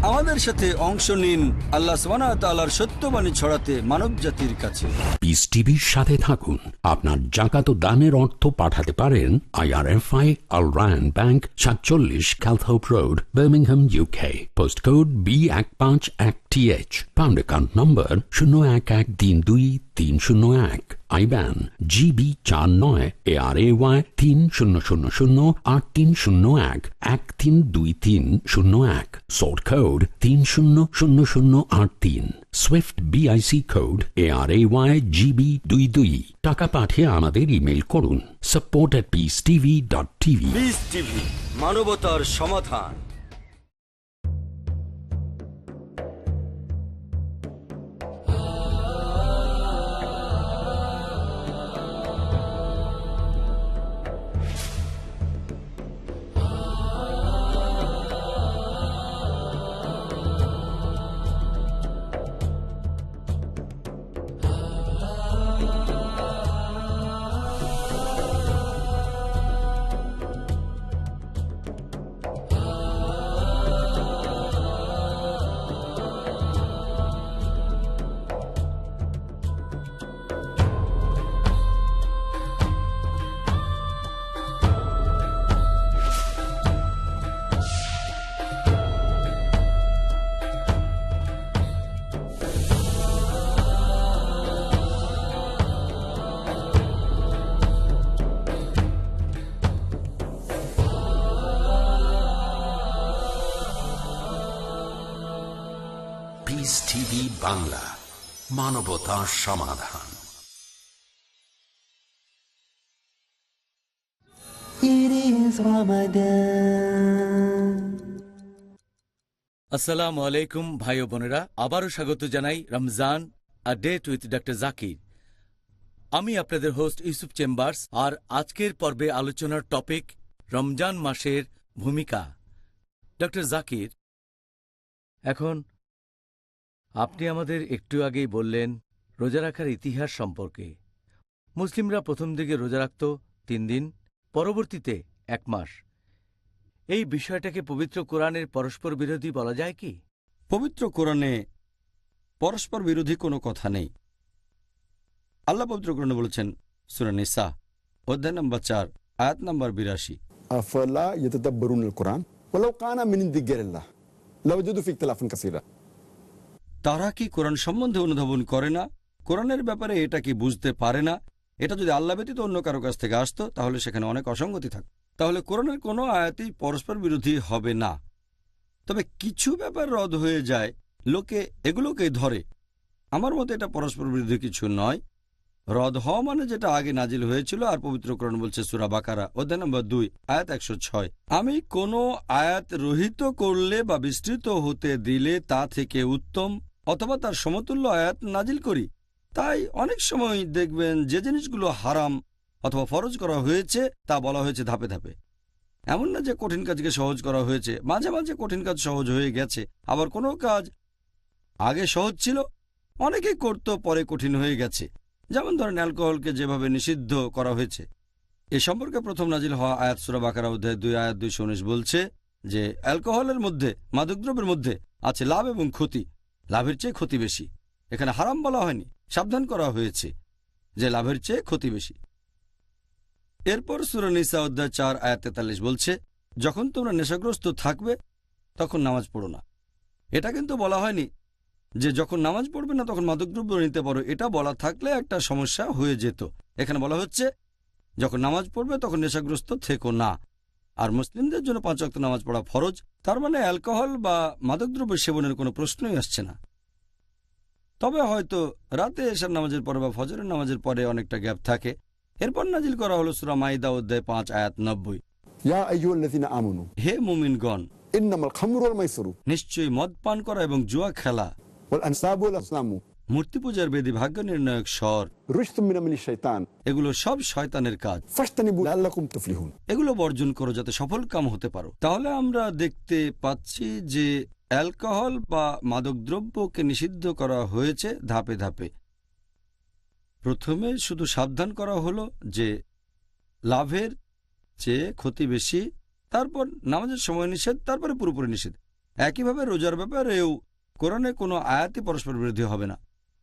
[SPEAKER 4] আমাদের সাথে অংশ নিন আল্লাহ সুবহানাহু ওয়া তাআলার সত্যবাণী ছড়াতে মানব জাতির কাছে।
[SPEAKER 1] পিস টিভির সাথে থাকুন। আপনার জাকাত ও দানের অর্থ পাঠাতে পারেন IRFI Al Ryan Bank 47 Calthorpe Road, Birmingham, UK. Postcode B151TH. Pound account number 01132301. IBAN GB49 ARAY 30008301 132301. Sort code 300083. Swift BIC code ARAY GB22. টাকা পাঠিয়ে আমাদের ইমেল করুন support@peacetv.tv।
[SPEAKER 4] পিস টিভি, মানবতার সমাধান।
[SPEAKER 1] পিস টিভি বাংলা, মানবতার সমাধান।
[SPEAKER 2] It is Ramadan.
[SPEAKER 3] আসসালামু আলাইকুম ভাই ও বোনেরা, আবারও স্বাগত জানাই Ramzan a date with doctor Zakir. আমি আপনাদের হোস্ট ইউসুফ চেম্বার্স। আর আজকের পর্বে আলোচনার টপিক রমজান মাসের ভূমিকা। ডক্টর জাকির, এখন আপনি আমাদের একটু আগেই বললেন রোজা রাখার ইতিহাস সম্পর্কে। মুসলিমরা প্রথম দিকে রোজা রাখত 3 দিন, পরবর্তীতে 1 মাস। এই বিষয়টাকে পবিত্র কোরআনের পরস্পর বিরোধী বলা যায় কি?
[SPEAKER 4] পবিত্র কোরআনে পরস্পর বিরোধী কোনো কথা নেই। আল্লাহ পবিত্র কোরআনে বলেছেন সূরা নিসা অধ্যায় নম্বর 4 আয়াত নম্বর 82,
[SPEAKER 5] আফালা ইয়াতাদাব্বারুনাল কুরআন ওয়ালাউ কানা মিন ইনদি গায়রিল্লাহ লাওয়াজাদু ফি ইখতিলাফান কাসীরা।
[SPEAKER 4] তারা কি কোরআন সম্বন্ধে অনুধাবন করে না? কোরআনের ব্যাপারে এটা কি বুঝতে পারে না? এটা যদি আল্লাহ ব্যতীত অন্য কারো কাছ থেকে আসতো তাহলে সেখানে অনেক অসঙ্গতি থাকত। তাহলে কোরআনের কোনো আয়াতই পরস্পর বিরোধী হবে না। তবে কিছু ব্যাপার রদ হয়ে যায়, লোকে এগুলোকেই ধরে। আমার মতে এটা পরস্পর বিরোধী কিছু নয়। রদ হওয়া মানে যেটা আগে নাজিল হয়েছিল। আর পবিত্র কোরআন বলছে সূরা বাকারা অধ্যায় নম্বর 2 আয়াত 106, আমি কোনো আয়াত রহিত করলে বা বিস্তৃত হতে দিলে তা থেকে উত্তম অথবা তার সমতুল্য আয়াত নাজিল করি। তাই অনেক সময় দেখবেন যে জিনিসগুলো হারাম অথবা ফরজ করা হয়েছে তা বলা হয়েছে ধাপে ধাপে। এমন না যে কঠিন কাজকে সহজ করা হয়েছে, মাঝে মাঝে কঠিন কাজ সহজ হয়ে গেছে। আবার কোনো কাজ আগে সহজ ছিল, অনেকেই করত, পরে কঠিন হয়ে গেছে। যেমন ধরেন অ্যালকোহলকে যেভাবে নিষিদ্ধ করা হয়েছে। এ সম্পর্কে প্রথম নাজিল হওয়া আয়াত সূরা বাকারা অধ্যায় 2 আয়াত 219 বলছে যে অ্যালকোহলের মধ্যে, মাদকদ্রব্যের মধ্যে আছে লাভ এবং ক্ষতি, লাভের চেয়ে ক্ষতি বেশি। এখানে হারাম বলা হয়নি, সাবধান করা হয়েছে যে লাভের চেয়ে ক্ষতি বেশি। এরপর সূরা নিসা অধ্যায় 4 আয়াত 43 বলছে যখন তোমরা নেশাগ্রস্ত থাকবে তখন নামাজ পড়ো না। এটা কিন্তু বলা হয়নি যে যখন নামাজ পড়বে না তখন মাদকদ্রব্য নিতে পারো। এটা বলা থাকলে একটা সমস্যা হয়ে যেত। এখানে বলা হচ্ছে যখন নামাজ পড়বে তখন নেশাগ্রস্ত থেকো না। আর মুসলিমদের জন্য 5 ওয়াক্ত নামাজ পড়া ফরজ। তার মানে অ্যালকোহল বা মাদকদ্রব্য সেবনের কোনো প্রশ্নই আসছে না। তবে হয়তো রাতে এশার নামাজের পরে বা ফজরের নামাজের পরে অনেকটা গ্যাপ থাকে। এরপর নাজিল করা হলো সূরা মাইদা অধ্যায় 5 আয়াত 90,
[SPEAKER 5] ইয়া আইয়ুহাল্লাযীনা আমানু
[SPEAKER 4] হে মুমিনগণ,
[SPEAKER 5] ইন্নামাল খামরু ওয়াল মাইসিরু,
[SPEAKER 4] নিশ্চয়ই মদ পান করা এবং জুয়া খেলা,
[SPEAKER 5] ওয়াল আনসাবু ওয়াল আসনামু,
[SPEAKER 4] মূর্তি পূজার বেদী, ভাগ্য নির্ণায়ক স্বর,
[SPEAKER 5] রিজসুম মিনাল শাইতান,
[SPEAKER 4] এগুলো সব শয়তানের কাজ।
[SPEAKER 5] ফাজতানিবু লাআল্লাকুম তুফলিহুন,
[SPEAKER 4] এগুলো বর্জন করো যাতে সফল কাম হতে পারো। তাহলে আমরা দেখতে পাচ্ছি যে অ্যালকোহল বা মাদকদ্রব্যকে নিষিদ্ধ করা হয়েছে ধাপে ধাপে। প্রথমে শুধু সাবধান করা হলো যে লাভের চেয়ে ক্ষতি বেশি, তারপর নামাজের সময় নিষেধ, তারপরে পুরোপুরি নিষেধ। একইভাবে রোজার ব্যাপারেও কোরআনে কোনো আয়াতই পরস্পর বিরোধী হবে না।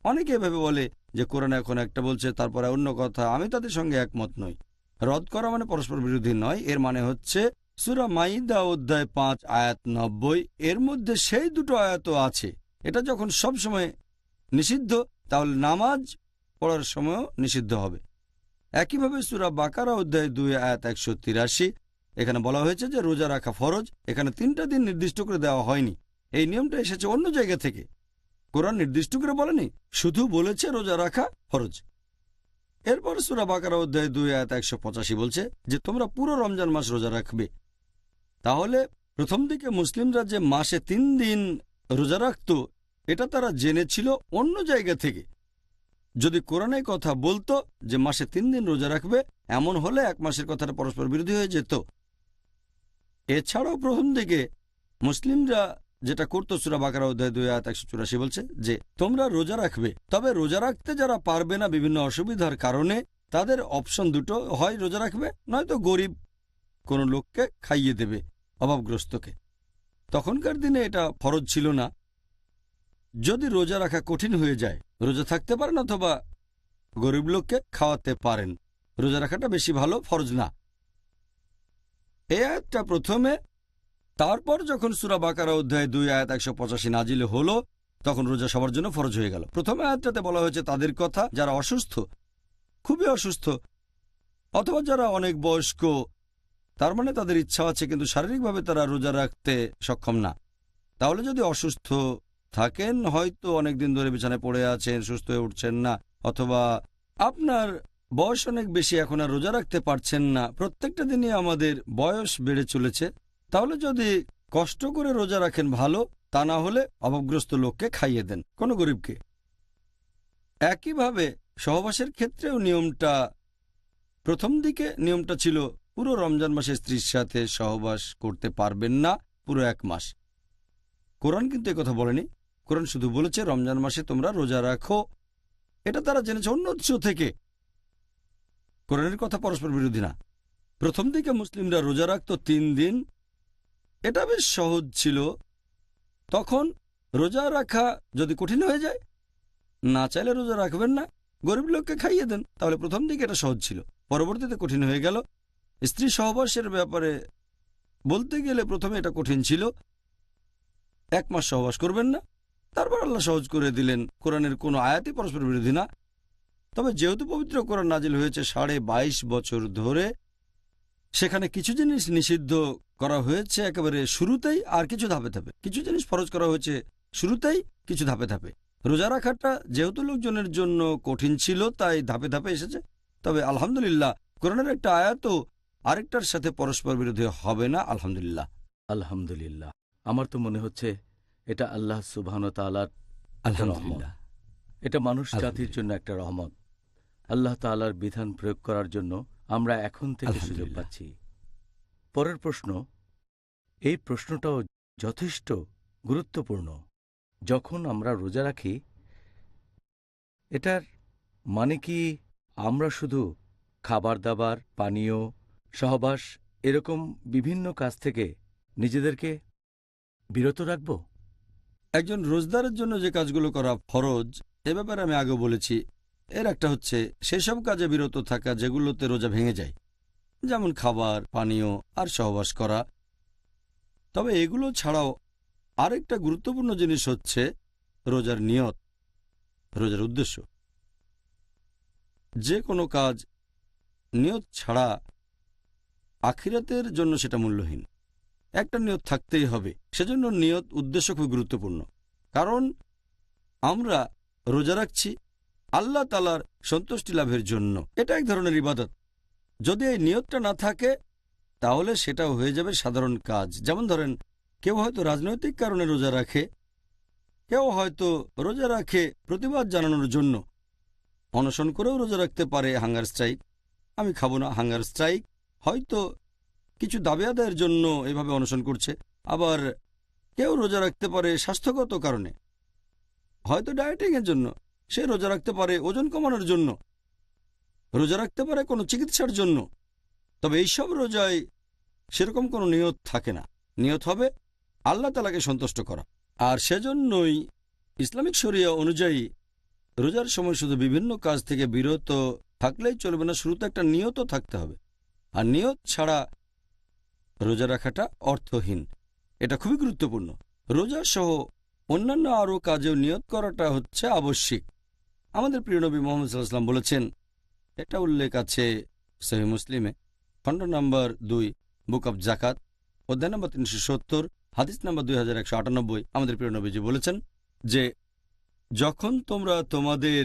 [SPEAKER 4] অনেকে এভাবে বলে যে কোরআন এখন একটা বলছে তারপরে অন্য কথা, আমি তাদের সঙ্গে একমত নই। রদ করা মানে পরস্পর বিরোধী নয়, এর মানে হচ্ছে সূরা মাইদা অধ্যায় 5 আয়াত 90, এর মধ্যে সেই দুটো আয়াতও আছে। এটা যখন সব সময় নিষিদ্ধ, তাহলে নামাজ পড়ার সময়ও নিষিদ্ধ হবে। একইভাবে সূরা বাকারা অধ্যায় 2 আয়াত 183, এখানে বলা হয়েছে যে রোজা রাখা ফরজ। এখানে 3টা দিন নির্দিষ্ট করে দেওয়া হয়নি, এই নিয়মটা এসেছে অন্য জায়গা থেকে। কোরআন নির্দিষ্ট করে বলেনি, শুধু বলেছে রোজা রাখা ফরজ। এরপর সূরা বাকারা অধ্যায় 2 আয়াত 185 বলছে যে তোমরা পুরো রমজান মাস রোজা রাখবে। তাহলে প্রথম দিকে মুসলিমরা যে মাসে 3 দিন রোজা রাখত, এটা তারা জেনেছিল অন্য জায়গা থেকে। যদি কোরআনে কথা বলতো যে মাসে 3 দিন রোজা রাখবে, এমন হলে এক মাসের কথাটা পরস্পর বিরোধী হয়ে যেত। এছাড়াও প্রথম দিকে মুসলিমরা যেটা করতো, সূরা বাকারা অধ্যায় 2 আয়াত 184 বলছে যে তোমরা রোজা রাখবে, তবে রোজা রাখতে যারা পারবে না বিভিন্ন অসুবিধার কারণে, তাদের অপশন দুটো, হয় রোজা রাখবে নয়তো গরিব কোনো লোককে খাইয়ে দেবে, অভাবগ্রস্তকে। তখনকার দিনে এটা ফরজ ছিল না। যদি রোজা রাখা কঠিন হয়ে যায়, রোজা থাকতে পারেন অথবা গরিব লোককে খাওয়াতে পারেন, রোজা রাখাটা বেশি ভালো, ফরজ না। এই আয়াতটা প্রথমে, তারপর যখন সূরা বাকারা অধ্যায় 2 আয়াত 185 নাজিল হলো, তখন রোজা সবার জন্য ফরজ হয়ে গেল। প্রথম আয়াতটাতে বলা হয়েছে তাদের কথা যারা অসুস্থ, খুবই অসুস্থ, অথবা যারা অনেক বয়স্ক, তার মানে তাদের ইচ্ছা আছে কিন্তু শারীরিকভাবে তারা রোজা রাখতে সক্ষম না। তাহলে যদি অসুস্থ থাকেন, হয়তো অনেকদিন ধরে বিছানায় পড়ে আছেন, সুস্থ হয়ে উঠছেন না, অথবা আপনার বয়স অনেক বেশি, এখন আর রোজা রাখতে পারছেন না, প্রত্যেকটা দিনই আমাদের বয়স বেড়ে চলেছে, তাহলে যদি কষ্ট করে রোজা রাখেন ভালো, তা না হলে অভাবগ্রস্ত লোককে খাইয়ে দেন, কোনো গরিবকে। একইভাবে সহবাসের ক্ষেত্রেও নিয়মটা, প্রথম দিকে নিয়মটা ছিল পুরো রমজান মাসে স্ত্রীর সাথে সহবাস করতে পারবেন না পুরো 1 মাস। কোরআন কিন্তু একথা বলেনি, কোরআন শুধু বলেছে রমজান মাসে তোমরা রোজা রাখো। এটা তারা জেনেছে অন্য উৎস থেকে, কোরআনের কথা পরস্পর বিরোধী না। প্রথম দিকে মুসলিমরা রোজা রাখত 3 দিন, এটা বেশ সহজ ছিল। তখন রোজা রাখা যদি কঠিন হয়ে যায়, না চাইলে রোজা রাখবেন না, গরিব লোককে খাইয়ে দেন, তাহলে প্রথম দিকে এটা সহজ ছিল, পরবর্তীতে কঠিন হয়ে গেল। স্ত্রী সহবাসের ব্যাপারে বলতে গেলে প্রথমে এটা কঠিন ছিল, 1 মাস সহবাস করবেন না, তারপর আল্লাহ সহজ করে দিলেন। কোরআনের কোনো আয়াতই পরস্পর বিরোধী না। তবে যেহেতু পবিত্র কোরআন নাজিল হয়েছে 22.5 বছর ধরে, সেখানে কিছু জিনিস নিষিদ্ধ করা হয়েছে একেবারে শুরুতেই, আর কিছু ধাপে ধাপে। কিছু জিনিস ফরজ করা হয়েছে শুরুতেই, কিছু ধাপে ধাপে। রোজা রাখাটা যেহেতু লোকজনের জন্য কঠিন ছিল, তাই ধাপে ধাপে এসেছে। তবে আলহামদুলিল্লাহ, কোরআনের একটা আয়াতও আরেকটার সাথে পরস্পর বিরোধী হবে না, আলহামদুলিল্লাহ।
[SPEAKER 3] আলহামদুলিল্লাহ। আমার তো মনে হচ্ছে এটা আল্লাহ সুবহানাহু ওয়া তাআলার
[SPEAKER 4] আলহামদুলিল্লাহ,
[SPEAKER 3] এটা মানুষ জাতির জন্য একটা রহমত। আল্লাহ তাআলার বিধান প্রয়োগ করার জন্য আমরা এখন থেকে সুযোগ পাচ্ছি। পরের প্রশ্ন, এই প্রশ্নটাও যথেষ্ট গুরুত্বপূর্ণ। যখন আমরা রোজা রাখি, এটার মানে কি আমরা শুধু খাবার দাবার, পানীয়, সহবাস এরকম বিভিন্ন কাজ থেকে নিজেদেরকে বিরত রাখব?
[SPEAKER 4] একজন রোজদারের জন্য যে কাজগুলো করা ফরজ, এ ব্যাপারে আমি আগে বলেছি। এর একটা হচ্ছে সেসব কাজে বিরত থাকা যেগুলোতে রোজা ভেঙে যায়, যেমন খাবার, পানীয় আর সহবাস করা। তবে এগুলো ছাড়াও আরেকটা গুরুত্বপূর্ণ জিনিস হচ্ছে রোজার নিয়ত, রোজার উদ্দেশ্য। যে কোনো কাজ নিয়ত ছাড়া আখিরাতের জন্য সেটা মূল্যহীন। একটা নিয়ত থাকতেই হবে, সেজন্য নিয়ত, উদ্দেশ্য খুব গুরুত্বপূর্ণ। কারণ আমরা রোজা রাখছি আল্লাহ তাআলার সন্তুষ্টি লাভের জন্য, এটা এক ধরনের ইবাদত। যদি এই নিয়তটা না থাকে, তাহলে সেটাও হয়ে যাবে সাধারণ কাজ। যেমন ধরেন, কেউ হয়তো রাজনৈতিক কারণে রোজা রাখে, কেউ হয়তো রোজা রাখে প্রতিবাদ জানানোর জন্য, অনশন করেও রোজা রাখতে পারে, হাঙ্গার স্ট্রাইক, আমি খাবো না হাঙ্গার স্ট্রাইক, হয়তো কিছু দাবি আদায়ের জন্য এভাবে অনশন করছে। আবার কেউ রোজা রাখতে পারে স্বাস্থ্যগত কারণে, হয়তো ডায়েটিংয়ের জন্য, সে রোজা রাখতে পারে ওজন কমানোর জন্য, রোজা রাখতে পারে কোনো চিকিৎসার জন্য। তবে এইসব রোজায় সেরকম কোনো নিয়ত থাকে না। নিয়ত হবে আল্লাহ তাআলাকে সন্তুষ্ট করা। আর সেজন্যই ইসলামিক শরিয়া অনুযায়ী রোজার সময় শুধু বিভিন্ন কাজ থেকে বিরত থাকলেই চলবে না, শুরুতে একটা নিয়তও থাকতে হবে। আর নিয়ত ছাড়া রোজা রাখাটা অর্থহীন। এটা খুবই গুরুত্বপূর্ণ। রোজা সহ অন্যান্য আরও কাজেও নিয়ত করাটা হচ্ছে আবশ্যিক। আমাদের প্রিয় নবী মুহাম্মদ সাল্লাল্লাহু আলাইহি ওয়াসাল্লাম বলেছেন, এটা উল্লেখ আছে সহিহ মুসলিমে, খণ্ড নম্বর 2, বুক অব জাকাত, অধ্যায় নম্বর 370, হাদিস নম্বর 2198। আমাদের প্রিয় নবীজি বলেছেন যে যখন তোমরা তোমাদের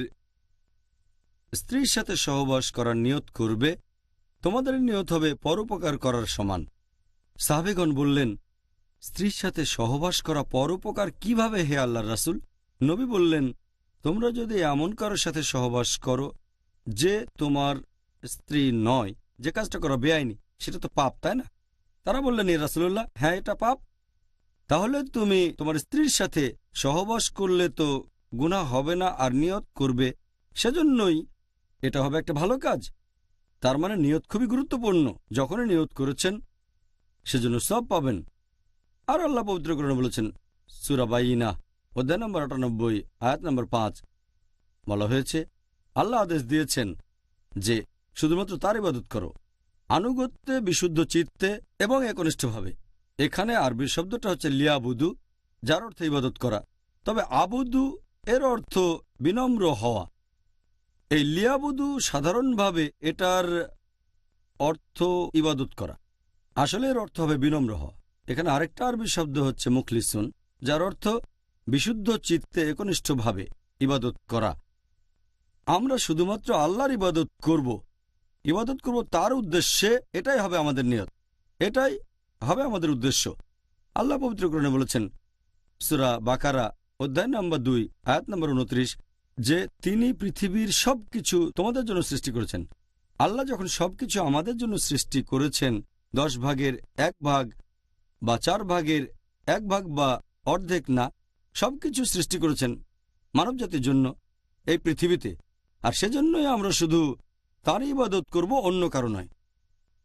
[SPEAKER 4] স্ত্রীর সাথে সহবাস করার নিয়ত করবে, তোমাদের নিয়ত হবে পরোপকার করার সমান। সাহাবেগণ বললেন, স্ত্রীর সাথে সহবাস করা পরোপকার কিভাবে হে আল্লাহর রাসূল? নবী বললেন, তোমরা যদি এমন কারোর সাথে সহবাস করো যে তোমার স্ত্রী নয়, যে কাজটা করা বেআইনি, সেটা তো পাপ, তাই না? তারা বললেন, ইয়া রাসূলুল্লাহ, হ্যাঁ এটা পাপ। তাহলে তুমি তোমার স্ত্রীর সাথে সহবাস করলে তো গুনাহ হবে না, আর নিয়ত করবে, সেজন্যই এটা হবে একটা ভালো কাজ। তার মানে নিয়ত খুবই গুরুত্বপূর্ণ। যখনই নিয়ত করেছেন সেজন্য সব পাবেন। আর আল্লাহ পবিত্র কোরআনে বলেছেন, সূরা বাইয়িনা, অধ্যায় নম্বর 98, আয়াত নম্বর 5, বলা হয়েছে, আল্লাহ আদেশ দিয়েছেন যে শুধুমাত্র তার ইবাদত করো, আনুগত্যে, বিশুদ্ধ চিত্তে এবং একনিষ্ঠভাবে। এখানে আরবি শব্দটা হচ্ছে লিয়াবুদু, যার অর্থ ইবাদত করা। তবে আবুদু এর অর্থ বিনম্র হওয়া। এই লিয়াবুদু সাধারণভাবে এটার অর্থ ইবাদত করা, আসলে এর অর্থ হবে বিনম্র হওয়া। এখানে আরেকটা আরবি শব্দ হচ্ছে মুখলিসুন, যার অর্থ বিশুদ্ধ চিত্তে একনিষ্ঠভাবে ইবাদত করা। আমরা শুধুমাত্র আল্লাহর ইবাদত করব তার উদ্দেশ্যে, এটাই হবে আমাদের নিয়ত, এটাই হবে আমাদের উদ্দেশ্য। আল্লাহ পবিত্র কোরআনে বলেছেন, সূরা বাকারা, অধ্যায় নম্বর 2, আয়াত নম্বর 29, যে তিনি পৃথিবীর সবকিছু তোমাদের জন্য সৃষ্টি করেছেন। আল্লাহ যখন সবকিছু আমাদের জন্য সৃষ্টি করেছেন, 10 ভাগের 1 ভাগ বা 4 ভাগের 1 ভাগ বা অর্ধেক না, সবকিছু সৃষ্টি করেছেন মানবজাতির জন্য এই পৃথিবীতে। আর সেজন্যই আমরা শুধু তারই ইবাদত করব, অন্য কারো নয়।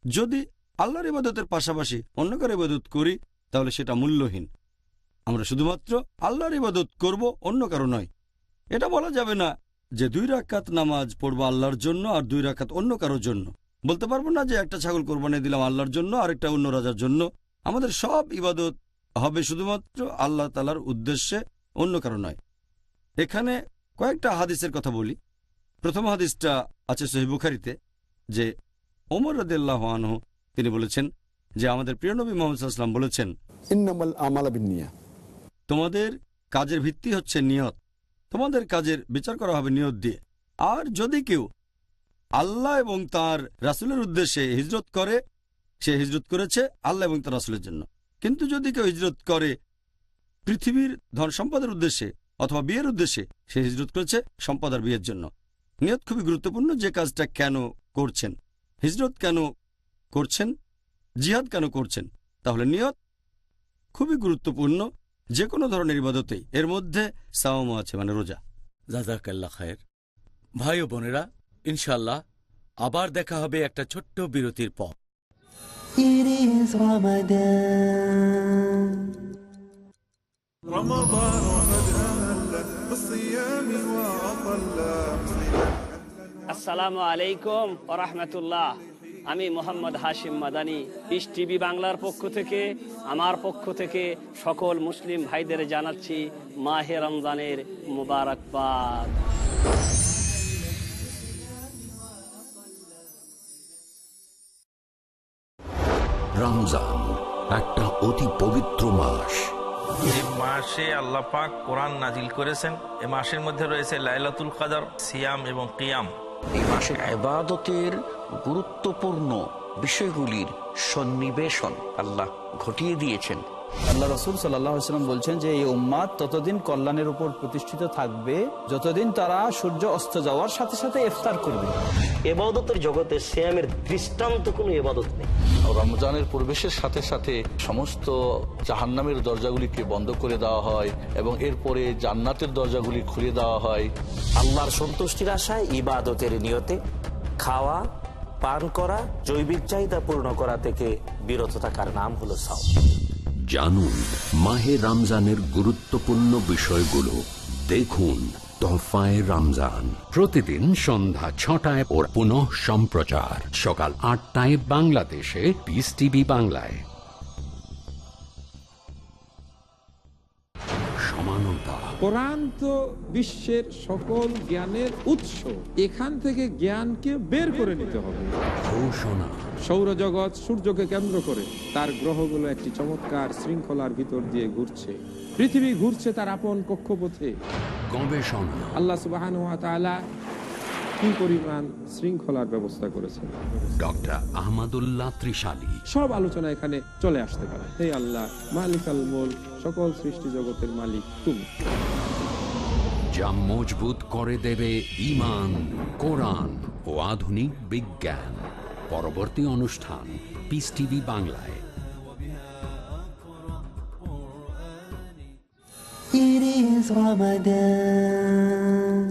[SPEAKER 4] যদি আল্লাহর ইবাদতের পাশাপাশি অন্য কারো ইবাদত করি, তাহলে সেটা মূল্যহীন। আমরা শুধুমাত্র আল্লাহর ইবাদত করব, অন্য কারো নয়। এটা বলা যাবে না যে 2 রাকাত নামাজ পড়বো আল্লাহর জন্য আর 2 রাকাত অন্য কারোর জন্য। বলতে পারবো না যে একটা ছাগল কোরবানি দিলাম আল্লাহর জন্য, আরেকটা অন্য রাজার জন্য। আমাদের সব ইবাদত হবে শুধুমাত্র আল্লাহ তাআলার উদ্দেশ্যে, অন্য কারো নয়। এখানে কয়েকটা হাদিসের কথা বলি। প্রথম হাদিসটা আছে সহিহ বুখারীতে, যে ওমর রাদিয়াল্লাহু আনহু তিনি বলেছেন যে আমাদের প্রিয় নবী মুহাম্মদ সাল্লাল্লাহু আলাইহি ওয়াসাল্লাম বলেছেন,
[SPEAKER 5] ইন্নামাল আমালু বিন্নিয়াত,
[SPEAKER 4] তোমাদের কাজের ভিত্তি হচ্ছে নিয়ত। তোমাদের কাজের বিচার করা হবে নিয়ত দিয়ে। আর যদি কেউ আল্লাহ এবং তার রাসূলের উদ্দেশ্যে হিজরত করে, সে হিজরত করেছে আল্লাহ এবং তার রাসূলের জন্য। কিন্তু যদি কেউ হিজরত করে পৃথিবীর ধন সম্পদের উদ্দেশ্যে অথবা বিয়ের উদ্দেশ্যে, সে হিজরত করেছে সম্পদ আর বিয়ের জন্য। নিয়ত খুবই গুরুত্বপূর্ণ। যে কাজটা কেন করছেন, হিজরত কেন করছেন, জিহাদ কেন করছেন, তাহলে নিয়ত খুবই গুরুত্বপূর্ণ যে কোনো ধরনের ইবাদতেই। এর মধ্যে সাওম আছে, মানে রোজা।
[SPEAKER 3] জাযাকাল্লাহ খায়ের। ভাই ও বোনেরা, ইনশাআল্লাহ আবার দেখা হবে একটা ছোট্ট বিরতির পর।
[SPEAKER 2] It is Ramadan.
[SPEAKER 6] رمضان قد أهل بالصيام وأطل.
[SPEAKER 9] আসসালামু আলাইকুম ওয়া রাহমাতুল্লাহ। আমি মোহাম্মদ হাশিম মাদানী, পিস টিভি বাংলার পক্ষ থেকে, আমার পক্ষ থেকে সকল মুসলিম ভাইদের জানাচ্ছি মাহে রমজানের মুবারকবাদ।
[SPEAKER 1] রমজান একটা অতি পবিত্র মাস।
[SPEAKER 10] এই মাসে আল্লাহ পাক কোরআন নাজিল করেছেন। এই মাসের মধ্যে রয়েছে লাইলাতুল কদর, সিয়াম এবং কিয়াম।
[SPEAKER 11] এই মাসে ইবাদতের গুরুত্বপূর্ণ বিষয়গুলির সন্নিবেশন আল্লাহ ঘটিয়ে দিয়েছেন।
[SPEAKER 12] আল্লাহ রাসূল সাল্লাল্লাহু আলাইহি ওয়াসাল্লাম বলছেন যে এই উম্মাত ততদিন কল্যাণের উপর প্রতিষ্ঠিত থাকবে যতদিন তারা সূর্য অস্ত যাওয়ার সাথে সাথে ইফতার করবে।
[SPEAKER 13] ইবাদতের জগতে সিয়ামের দৃষ্টান্ত কোনো ইবাদত নেই।
[SPEAKER 14] রমজানের প্রবেশের সাথে সাথে সমস্ত জাহান্নামের দরজাগুলিকে বন্ধ করে দেওয়া হয় এবং এরপরে জান্নাতের দরজাগুলি খুলে দেওয়া হয়।
[SPEAKER 13] আল্লাহর সন্তুষ্টির আশায় ইবাদতের নিয়তে খাওয়া পান করা, জৈবিক চাহিদা পূর্ণ করা থেকে বিরত থাকার নাম হলো সাওম।
[SPEAKER 1] জানুন মাহে রমজানের গুরুত্বপূর্ণ বিষয়গুলো। দেখুন তোহফায়ে রমজান প্রতিদিন সন্ধ্যা ৬টায় ও পুনঃ সম্প্রচার সকাল ৮টায় বাংলাদেশে পিস টিভি বাংলায়। সমানতা।
[SPEAKER 15] কোরআন তো বিশ্বের সকল জ্ঞানের উৎস, এখান থেকে জ্ঞানকে বের করে নিতে হবে।
[SPEAKER 1] ঘোষণা।
[SPEAKER 15] সৌরজগৎ সূর্যকে কেন্দ্র করে তার গ্রহগুলো একটি চমৎকার শৃঙ্খলার ভিতর দিয়ে ঘুরছে, পৃথিবী ঘুরছে তার আপন কক্ষপথে।
[SPEAKER 1] গবেষণা।
[SPEAKER 15] আল্লাহ সুবহানাহু ওয়া তাআলা কি পরিমাণ শৃঙ্খলার ব্যবস্থা করেছেন।
[SPEAKER 1] ডক্টর আহমদুল্লাহ ত্রিশালী।
[SPEAKER 15] সব আলোচনা এখানে চলে আসতে পারে। হে আল্লাহ মালিকাল মুলক, সকল সৃষ্টি জগতের মালিক তুমি।
[SPEAKER 1] যা মজবুত করে দেবে ঈমান, কোরআন ও আধুনিক বিজ্ঞান। পরবর্তী অনুষ্ঠান পিস টিভি বাংলায়।
[SPEAKER 2] It is Ramadan.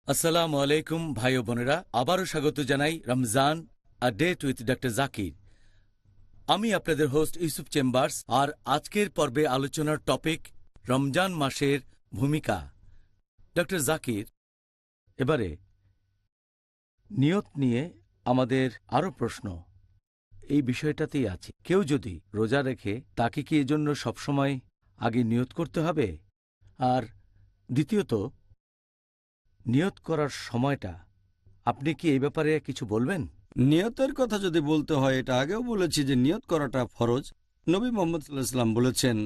[SPEAKER 3] আসসালামু আলাইকুম ভাই ও বোনেরা, আবারও স্বাগত জানাই Ramzan a date with doctor Zakir. আমি আপনাদের হোস্ট ইউসুফ চেম্বার্স। আর আজকের পর্বে আলোচনার টপিক রমজান মাসের ভূমিকা। ডক্টর জাকির, এবারে নিয়ত নিয়ে আমাদের আরও প্রশ্ন এই বিষয়টাতেই আছে। কেউ যদি রোজা রেখে তাকে কি এজন্য সবসময় আগে নিয়ত করতে হবে? আর দ্বিতীয়ত, নিয়ত করার সময়টা আপনি কি এই ব্যাপারে কিছু বলবেন?
[SPEAKER 4] নিয়তের কথা যদি বলতে হয়, এটা আগেও বলেছি যে নিয়ত করাটা ফরজ। নবী মুহাম্মদ সাল্লাল্লাহু আলাইহি ওয়াসাল্লাম বলেছেন,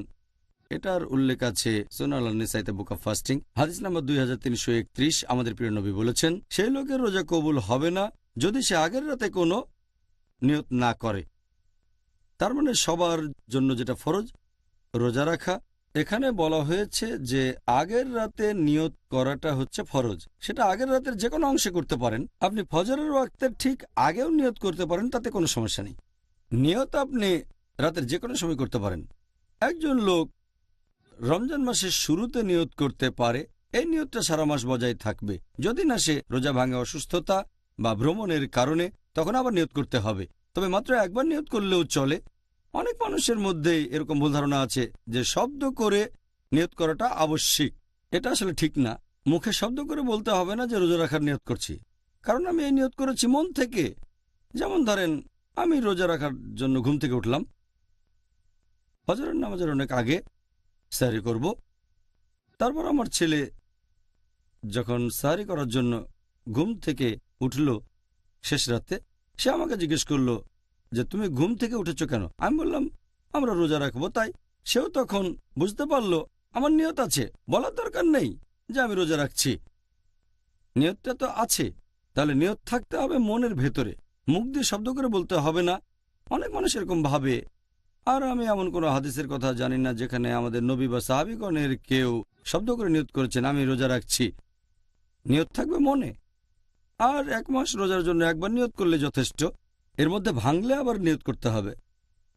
[SPEAKER 4] এটার উল্লেখ আছে সুনান আন-নিসাইতে বুক অব ফাস্টিং হাদিস নাম্বার 2331। আমাদের প্রিয় নবী বলেছেন, সেই লোকের রোজা কবুল হবে না যদি সে আগের রাতে কোনো নিয়ত না করে। তার মানে সবার জন্য যেটা ফরজ রোজা রাখা, এখানে বলা হয়েছে যে আগের রাতে নিয়ত করাটা হচ্ছে ফরজ। সেটা আগের রাতের যে কোনো অংশে করতে পারেন। আপনি ফজরের ওয়াক্তের ঠিক আগেও নিয়ত করতে পারেন, তাতে কোনো সমস্যা নেই। নিয়ত আপনি রাতের যে কোনো সময় করতে পারেন। একজন লোক রমজান মাসের শুরুতে নিয়ত করতে পারে, এই নিয়তটা সারা মাস বজায় থাকবে। যদি না সে রোজা ভাঙে অসুস্থতা বা ভ্রমণের কারণে, তখন আবার নিয়ত করতে হবে। তবে মাত্র একবার নিয়ত করলেও চলে। অনেক মানুষের মধ্যে এরকম ভুল ধারণা আছে যে শব্দ করে নিয়ত করাটা আবশ্যিক। এটা আসলে ঠিক না। মুখে শব্দ করে বলতে হবে না যে রোজা রাখার নিয়ত করছি, কারণ আমি এই নিয়ত করেছি মন থেকে। যেমন ধরেন, আমি রোজা রাখার জন্য ঘুম থেকে উঠলাম, ফজরের নামাজের অনেক আগে সাহরি করব। তারপর আমার ছেলে যখন সাহরি করার জন্য ঘুম থেকে উঠল শেষ রাতে, সে আমাকে জিজ্ঞেস করলো যে তুমি ঘুম থেকে উঠেছো কেন? আমি বললাম আমরা রোজা রাখবো তাই। সেও তখন বুঝতে পারলো আমার নিয়ত আছে, বলার দরকার নেই যে আমি রোজা রাখছি। নিয়তটা তো আছে, তাহলে নিয়ত থাকতে হবে মনের ভেতরে, মুখ দিয়ে শব্দ করে বলতে হবে না। অনেক মানুষ এরকম ভাবে। আর আমি এমন কোনো হাদিসের কথা জানি না যেখানে আমাদের নবী বা সাহাবীগণের কেউ শব্দ করে নিয়ত করেছেন আমি রোজা রাখছি। নিয়ত থাকবে মনে। আর 1 মাস রোজার জন্য একবার নিয়ত করলে যথেষ্ট। এর মধ্যে ভাঙলে আবার নিয়ত করতে হবে।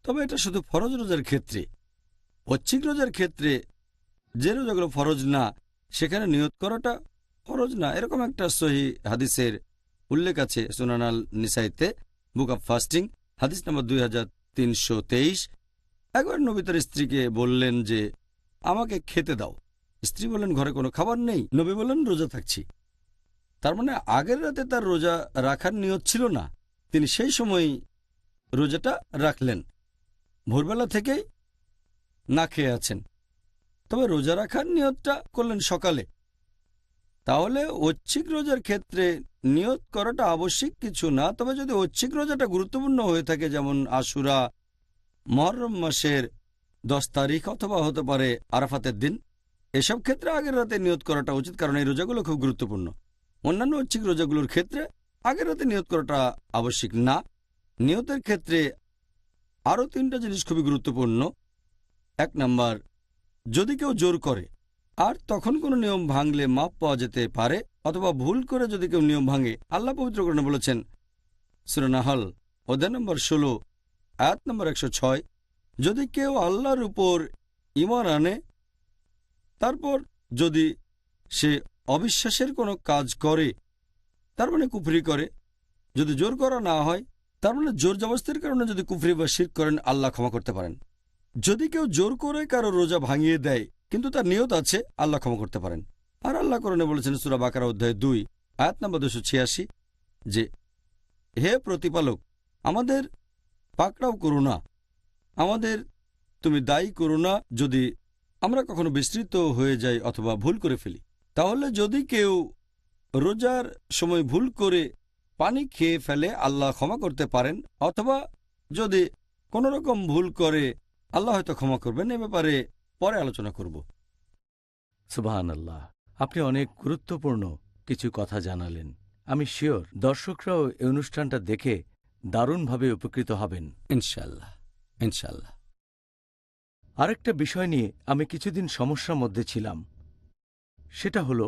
[SPEAKER 4] তবে এটা শুধু ফরজ রোজার ক্ষেত্রে। ঐচ্ছিক রোজার ক্ষেত্রে যে রোজাগুলো ফরজ না, সেখানে নিয়ত করাটা ফরজ না। এরকম একটা সহি হাদিসের উল্লেখ আছে সুনান আন-নিসাইতে বুক অব ফাস্টিং হাদিস নাম্বার 2323। একবার নবী তার স্ত্রীকে বললেন যে আমাকে খেতে দাও। স্ত্রী বললেন ঘরে কোনো খাবার নেই। নবী বললেন রোজা থাকছি। তার মানে আগের রাতে তার রোজা রাখার নিয়ত ছিল না, তিনি সেই সময়ই রোজাটা রাখলেন। ভোরবেলা থেকেই না খেয়ে আছেন, তবে রোজা রাখার নিয়তটা করলেন সকালে। তাহলে ঐচ্ছিক রোজার ক্ষেত্রে নিয়ত করাটা আবশ্যিক কিছু না। তবে যদি ঐচ্ছিক রোজাটা গুরুত্বপূর্ণ হয়ে থাকে, যেমন আশুরা, মুহররম মাসের 10 তারিখ অথবা হতে পারে আরাফাতের দিন, এসব ক্ষেত্রে আগের রাতে নিয়ত করাটা উচিত, কারণ এই রোজাগুলো খুব গুরুত্বপূর্ণ। অন্যান্য ঐচ্ছিক রোজাগুলোর ক্ষেত্রে আগের রাতে নিয়ত করাটা আবশ্যিক না। নিয়তের ক্ষেত্রে আরও 3টা জিনিস খুবই গুরুত্বপূর্ণ। 1 নাম্বার, যদি কেউ জোর করে আর তখন কোনো নিয়ম ভাঙলে মাপ পাওয়া যেতে পারে, অথবা ভুল করে যদি কেউ নিয়ম ভাঙে, আল্লাহ পবিত্র কোরআনে বলেছেন সূরা নাহল অধ্যায় নম্বর 16 আয়াত নম্বর 106, যদি কেউ আল্লাহর উপর ঈমান আনে তারপর যদি সে অবিশ্বাসের কোনো কাজ করে, তার মানে কুফরি করে, যদি জোর করা না হয়, তার মানে জোর জবরদস্তির কারণে যদি কুফরি বা শিরক করেন, আল্লাহ ক্ষমা করতে পারেন। যদি কেউ জোর করে কারো রোজা ভাঙিয়ে দেয় কিন্তু তার নিয়ত আছে, আল্লাহ ক্ষমা করতে পারেন। আর আল্লাহ কোরআনে বলেছেন সূরা বাকারা অধ্যায় 2 আয়াত নম্বর 286 যে, হে প্রতিপালক, আমাদের পাকড়াও করো না, আমাদের তুমি দায়ী করো না যদি আমরা কখনো বিস্মৃত হয়ে যাই অথবা ভুল করে ফেলি। তাহলে যদি কেউ রোজার সময় ভুল করে পানি খেয়ে ফেলে, আল্লাহ ক্ষমা করতে পারেন, অথবা যদি কোনো রকম ভুল করে, আল্লাহ হয়তো ক্ষমা করবেন। এ ব্যাপারে পরে আলোচনা করব।
[SPEAKER 3] সুবহানাল্লাহ, আপনি অনেক গুরুত্বপূর্ণ কিছু কথা জানালেন। আমি শিওর দর্শকরাও এই অনুষ্ঠানটা দেখে দারুণভাবে উপকৃত হবেন
[SPEAKER 4] ইনশাআল্লাহ, ইনশাআল্লাহ।
[SPEAKER 3] আরেকটা বিষয় নিয়ে আমি কিছুদিন সমস্যার মধ্যে ছিলাম। সেটা হলো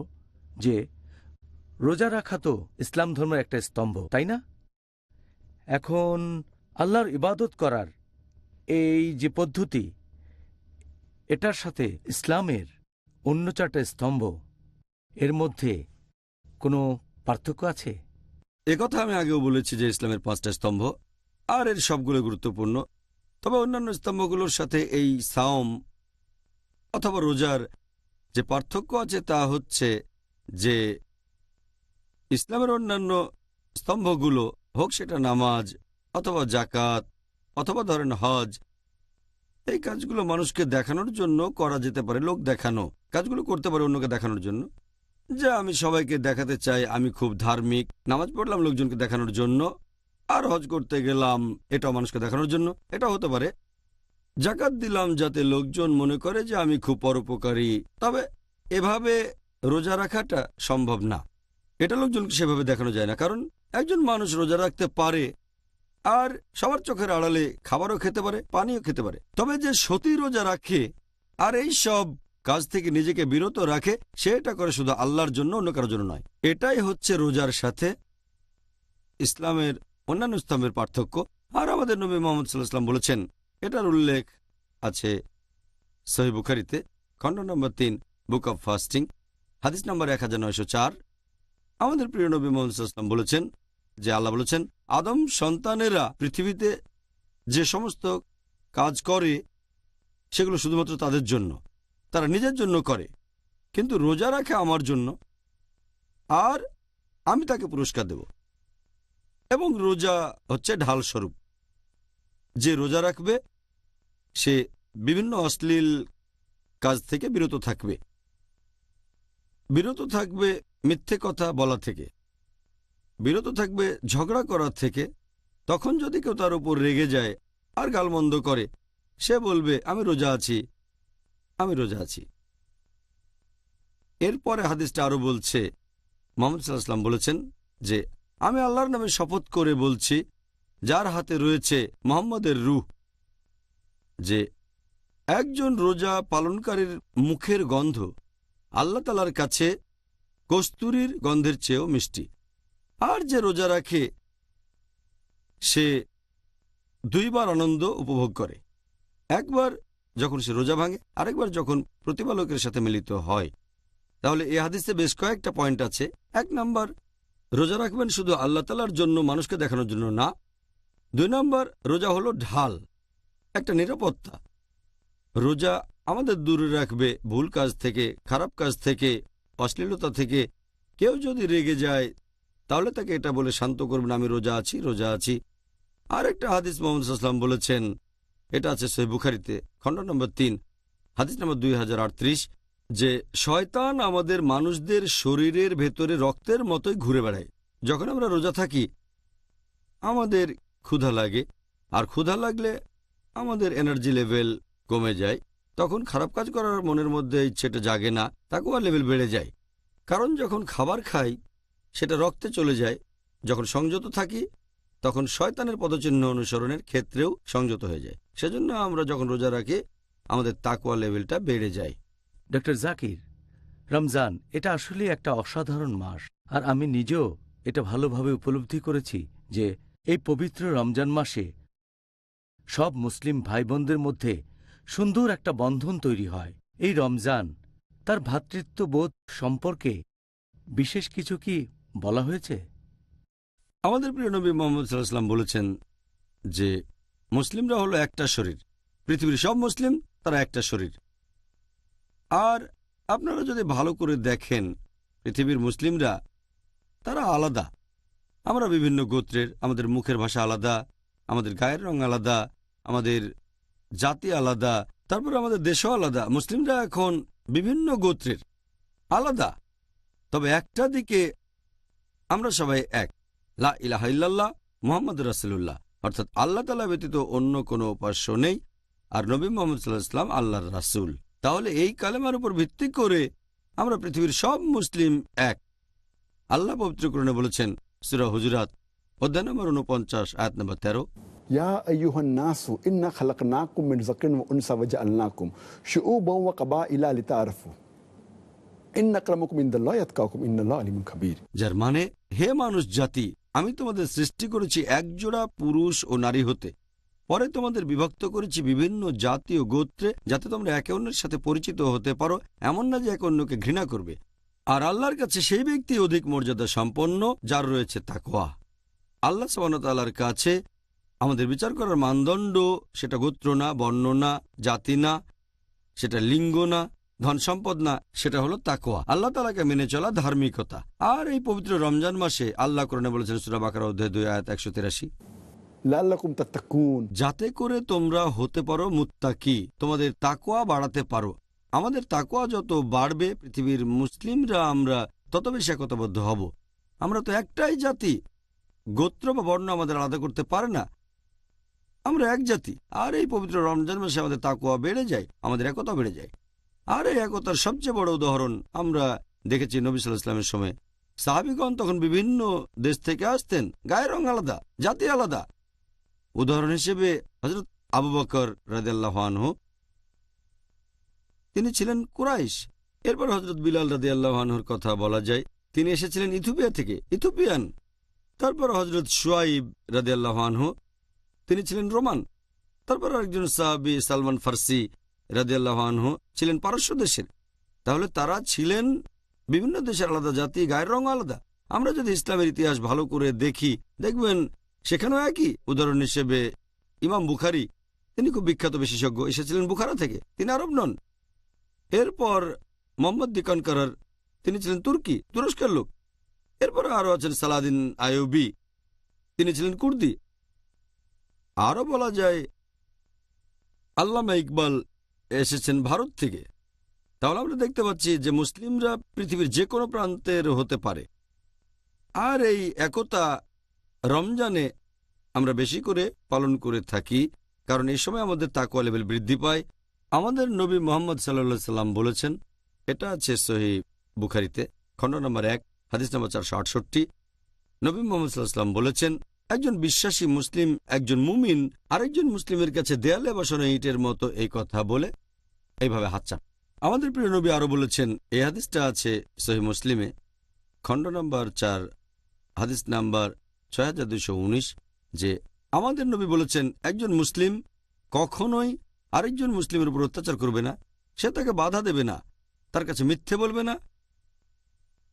[SPEAKER 3] যে রোজা রাখা তো ইসলাম ধর্মের একটা স্তম্ভ, তাই না? এখন আল্লাহর ইবাদত করার এই যে পদ্ধতি, এটার সাথে ইসলামের অন্য 4টা স্তম্ভ, এর মধ্যে কোনো পার্থক্য আছে?
[SPEAKER 4] একথা আমি আগেও বলেছি যে ইসলামের 5টা স্তম্ভ, আর এর সবগুলো গুরুত্বপূর্ণ। তবে অন্যান্য স্তম্ভগুলোর সাথে এই সাওম অথবা রোজার যে পার্থক্য আছে তা হচ্ছে যে ইসলামের অন্যান্য স্তম্ভগুলো, হোক সেটা নামাজ অথবা জাকাত অথবা ধরেন হজ, এই কাজগুলো মানুষকে দেখানোর জন্য করা যেতে পারে। লোক দেখানো কাজগুলো করতে পারে অন্যকে দেখানোর জন্য, যে আমি সবাইকে দেখাতে চাই আমি খুব ধার্মিক। নামাজ পড়লাম লোকজনকে দেখানোর জন্য, আর হজ করতে গেলাম এটাও মানুষকে দেখানোর জন্য, এটা হতে পারে। জাকাত দিলাম যাতে লোকজন মনে করে যে আমি খুব পরোপকারী। তবে এভাবে রোজা রাখাটা সম্ভব না, এটা লোকজনকে সেভাবে দেখানো যায় না। কারণ একজন মানুষ রোজা রাখতে পারে আর সবার চোখের আড়ালে খাবারও খেতে পারে, পানিও খেতে পারে। তবে যে সতী রোজা রাখে আর এই সব কাজ থেকে নিজেকে বিরত রাখে, সে এটা করে শুধু আল্লাহর জন্য, অন্য কারোর জন্য নয়। এটাই হচ্ছে রোজার সাথে ইসলামের অন্যান্য স্তম্ভের পার্থক্য। আর আমাদের নবী মুহাম্মদ সাল্লাল্লাহু আলাইহি ওয়াসাল্লাম বলেছেন, এটার উল্লেখ আছে সহিহ বুখারীতে, খণ্ড নম্বর 3, বুক অব ফাস্টিং, হাদিস নম্বর 1904। আমাদের প্রিয় নবী মুহাম্মদ সাল্লাল্লাহু আলাইহি ওয়াসাল্লাম বলেছেন যে, আল্লাহ বলেছেন, আদম সন্তানেরা পৃথিবীতে যে সমস্ত কাজ করে সেগুলো শুধুমাত্র তাদের জন্য, তারা নিজের জন্য করে, কিন্তু রোজা রাখে আমার জন্য, আর আমি তাকে পুরস্কার দেব। এবং রোজা হচ্ছে ঢাল স্বরূপ। যে রোজা রাখবে সে বিভিন্ন অশ্লীল কাজ থেকে বিরত থাকবে, বিরত থাকবে মিথ্যে কথা বলা থেকে, বিরত থাকবে ঝগড়া করার থেকে। তখন যদি কেউ তার উপর রেগে যায় আর গালমন্দ করে, সে বলবে আমি রোজা আছি, আমি রোজা আছি। এরপরে হাদিসটা আরো বলছে, মুহাম্মদ সাল্লাল্লাহু আলাইহি ওয়াসাল্লাম বলেছেন যে, আমি আল্লাহর নামে শপথ করে বলছি, যার হাতে রয়েছে মুহাম্মদের রূহ, যে একজন রোজা পালনকারীর মুখের গন্ধ আল্লাহ তাআলার কাছে কস্তুরীর গন্ধের চেয়েও মিষ্টি। আর যে রোজা রাখে সে 2 বার আনন্দ উপভোগ করে, একবার যখন সে রোজা ভাঙে, আরেকবার যখন প্রতিপালকের সাথে মিলিত হয়। তাহলে এই হাদিসে বেশ কয়েকটা পয়েন্ট আছে। 1 নম্বর, রোজা রাখবেন শুধু আল্লাহ তাআলার জন্য, মানুষকে দেখানোর জন্য না। 2 নম্বর, রোজা হলো ঢাল, একটা নিরাপত্তা। রোজা আমাদের দূরে রাখবে ভুল কাজ থেকে, খারাপ কাজ থেকে, অশ্লীলতা থেকে। কেউ যদি রেগে যায় তাহলে তাকে এটা বলে শান্ত করবেন, আমি রোজা আছি, রোজা আছি। আর একটা হাদিস মুহাম্মদ সাল্লাল্লাহু আলাইহি ওয়াসাল্লাম বলেছেন, এটা আছে সহিহ বুখারীতে, খণ্ড নম্বর 3, হাদিস নম্বর 2038, যে শয়তান আমাদের মানুষদের শরীরের ভেতরে রক্তের মতোই ঘুরে বেড়ায়। যখন আমরা রোজা থাকি আমাদের ক্ষুধা লাগে, আর ক্ষুধা লাগলে আমাদের এনার্জি লেভেল কমে যায়। তখন খারাপ কাজ করার মনের মধ্যে ইচ্ছেটা জাগে না, তাকওয়ার লেভেল বেড়ে যায়। কারণ যখন খাবার খাই সেটা রক্তে চলে যায়। যখন সংযত থাকি তখন শয়তানের পদচিহ্ন অনুসরণের ক্ষেত্রেও সংযত হয়ে যায়। সেজন্য আমরা যখন রোজা রাখি আমাদের তাকওয়া লেভেলটা বেড়ে যায়।
[SPEAKER 3] ডক্টর জাকির, রমজান এটা আসলে একটা অসাধারণ মাস, আর আমি নিজেও এটা ভালোভাবে উপলব্ধি করেছি যে এই পবিত্র রমজান মাসে সব মুসলিম ভাই বোনদের মধ্যে সুন্দর একটা বন্ধন তৈরি হয়। এই রমজান তার ভ্রাতৃত্ববোধ সম্পর্কে বিশেষ কিছু কি বলা হয়েছে?
[SPEAKER 4] আমাদের প্রিয় নবী মুহাম্মদ সাল্লাল্লাহু আলাইহি ওয়াসাল্লাম বলেছেন যে মুসলিমরা হলো একটা শরীর, পৃথিবীর সব মুসলিম তারা একটা শরীর। আর আপনারা যদি ভালো করে দেখেন, পৃথিবীর মুসলিমরা তারা আলাদা। আমরা বিভিন্ন গোত্রের, আমাদের মুখের ভাষা আলাদা, আমাদের গায়ের রং আলাদা, আমাদের জাতি আলাদা, তারপর আমাদের দেশও আলাদা। মুসলিমরা এখন বিভিন্ন গোত্রের আলাদা, তবে একটা দিকে আমরা সবাই এক, লা ইলাহা ইল্লাল্লাহ মুহাম্মাদুর রাসূলুল্লাহ, অর্থাৎ আল্লাহ তাআলা ব্যতীত অন্য কোনো উপাস্য নেই, আর নবী মুহাম্মদ সাল্লাল্লাহু আলাইহি ওয়াসাল্লাম আল্লাহর রাসূল। তাহলে এই কালেমার উপর ভিত্তি করে আমরা পৃথিবীর সব মুসলিম এক। আল্লাহ পবিত্র কোরআনে বলেছেন সূরা হুজুরাত অধ্যায় নম্বর 49 আয়াত নম্বর 13,
[SPEAKER 5] ইয়া আইয়ুহান নাসু ইন্না খালাকনাকুম মিন যাকরিন ওয়া উনসা ওয়া জাআলনাকুম শুউবান ওয়া কাবাইলা লিতাআরাফু ইন্না আক্রামাকুম ইনদাল্লাহি আতকাকুম ইন্নাল্লাহা আলিমুন খাবীর।
[SPEAKER 4] যার মানে, হে মানুষ জাতি, আমি তোমাদের সৃষ্টি করেছি একজোড়া পুরুষ ও নারী হতে, পরে তোমাদের বিভক্ত করেছি বিভিন্ন জাতি ও গোত্রে, যাতে তোমরা একে অন্যের সাথে পরিচিত হতে পারো, এমন না যে একে অন্যকে ঘৃণা করবে। আর আল্লাহর কাছে সেই ব্যক্তি অধিক মর্যাদা সম্পন্ন যার রয়েছে তাকওয়া। আল্লাহ সুবহানাহু ওয়া তাআলার কাছে আমাদের বিচার করার মানদণ্ড সেটা গোত্র না, বর্ণ না, জাতি না, সেটা লিঙ্গ না, ধন সম্পদ না, সেটা হলো তাকওয়া, আল্লাহ তাআলাকে মেনে চলা ধার্মিকতা। আর এই পবিত্র রমজান মাসে আল্লাহ কোরআনে বলেছেন সূরা বাকারা অধ্যায় 2 আয়াত 183,
[SPEAKER 5] লাআল্লাকুম তাত্তাকুন,
[SPEAKER 4] যাতে করে তোমরা হতে পারো মুত্তাকি, তোমাদের তাকওয়া বাড়াতে পারো। আমাদের তাকওয়া যত বাড়বে, পৃথিবীর মুসলিমরা আমরা তত বেশি একতাবদ্ধ হব। আমরা তো একটাই জাতি, গোত্র বা বর্ণ আমাদের আলাদা করতে পারে না, আমরা এক জাতি। আর এই পবিত্র রমজান মাসে আমাদের তাকওয়া বেড়ে যায়, আমাদের একতা বেড়ে যায়। আর এই একতার সবচেয়ে বড় উদাহরণ আমরা দেখেছি নবী সাল্লাল্লাহু আলাইহি ওয়াসাল্লামের সময়। সাহাবীগণ তখন বিভিন্ন দেশ থেকে আসতেন, গায়ের রং আলাদা, জাতি আলাদা। উদাহরণ হিসেবে হযরত আবু বকর রাদিয়াল্লাহু আনহু, তিনি ছিলেন কুরাইশ। এরপর হযরত বিলাল রাদিয়াল্লাহু আনহুর কথা বলা যায়, তিনি এসেছিলেন ইথিওপিয়া থেকে, ইথিওপিয়ান। তারপর হযরত শুআইব রাদিয়াল্লাহু আনহু, তিনি ছিলেন রোমান। তারপর আরেকজন সাহাবী সালমান ফার্সি রাদিয়াল্লাহু আনহু ছিলেন পারস্য দেশের। তাহলে তারা ছিলেন বিভিন্ন দেশের আলাদা জাতি, গায়ের রং আলাদা। আমরা যদি ইসলামের ইতিহাস ভালো করে দেখি, দেখবেন সেখানেও একই। উদাহরণ হিসেবে ইমাম বুখারী, তিনি খুব বিখ্যাত বিশেষজ্ঞ, এসেছিলেন বুখারা থেকে, তিনি আরব নন। এরপর মোহাম্মদ দি কনকারার, তিনি ছিলেন তুরস্কের লোক। এরপর আরও আছেন সালাদিন আইয়ুবী, তিনি ছিলেন কুর্দি। আরও বলা যায় আল্লামা ইকবাল এসেছেন ভারত থেকে। তাহলে আমরা দেখতে পাচ্ছি যে মুসলিমরা পৃথিবীর যে কোনো প্রান্তের হতে পারে। আর এই একতা রমজানে আমরা বেশি করে পালন করে থাকি, কারণ এই সময় আমাদের তাকওয়া লেভেল বৃদ্ধি পায়। আমাদের নবী মুহাম্মদ সাল্লাল্লাহু আলাইহি সাল্লাম বলেছেন, এটা আছে সহিহ বুখারীতে খণ্ড নম্বর 1 হাদিস নম্বর 468, নবী মুহাম্মদ সাল্লাল্লাহু আলাইহি সাল্লাম বলেছেন, একজন বিশ্বাসী মুসলিম, একজন মুমিন আরেকজন মুসলিমের কাছে দেয়ালে বসানো ইটের মতো, এই কথা বলে এইভাবে হাত চাপ। আমাদের প্রিয় নবী আরো বলেছেন, এই হাদিসটা আছে সহিহ মুসলিমে খণ্ড নম্বর 4 হাদিস নাম্বার 6219, যে আমাদের নবী বলেছেন, একজন মুসলিম কখনোই আরেকজন মুসলিমের উপর অত্যাচার করবে না, সে তাকে বাধা দেবে না, তার কাছে মিথ্যে বলবে না,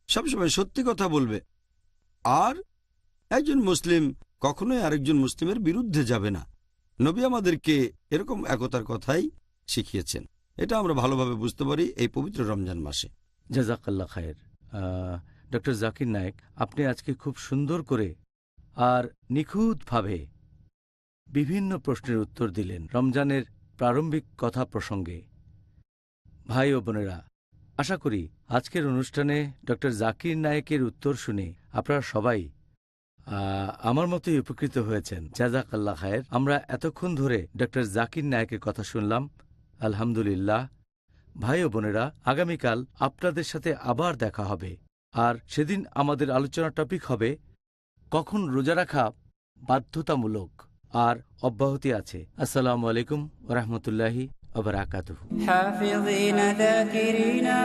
[SPEAKER 4] সবসময় সত্যি কথা বলবে। আর একজন মুসলিম কখনোই আরেকজন মুসলিমের বিরুদ্ধে যাবে না। নবী আমাদেরকে এরকম একতার কথাই শিখিয়েছেন। এটা আমরা ভালোভাবে বুঝতে পারি এই পবিত্র রমজান মাসে।
[SPEAKER 3] জাযাকাল্লাহ খায়ের। ডক্টর জাকির নায়েক, আপনি আজকে খুব সুন্দর করে আর নিখুঁতভাবে বিভিন্ন প্রশ্নের উত্তর দিলেন রমজানের প্রারম্ভিক কথা প্রসঙ্গে। ভাই ও বোনেরা, আশা করি আজকের অনুষ্ঠানে ডক্টর জাকির নায়েকের উত্তর শুনে আপনারা সবাই আমার মতোই উপকৃত হয়েছেন। জাযাকাল্লাহ খায়ের। আমরা এতক্ষণ ধরে ডক্টর জাকির নায়েকের কথা শুনলাম, আলহামদুলিল্লাহ। ভাই ও বোনেরা, আগামীকাল আপনাদের সাথে আবার দেখা হবে, আর সেদিন আমাদের আলোচনা টপিক হবে কখন রোজা রাখা বাধ্যতামূলক, আর অব্যাহতি আছে। আসসালামু আলাইকুম ওয়া রাহমাতুল্লাহি ওয়া বারাকাতুহু।
[SPEAKER 16] হাফিযিনা যাকিরিনা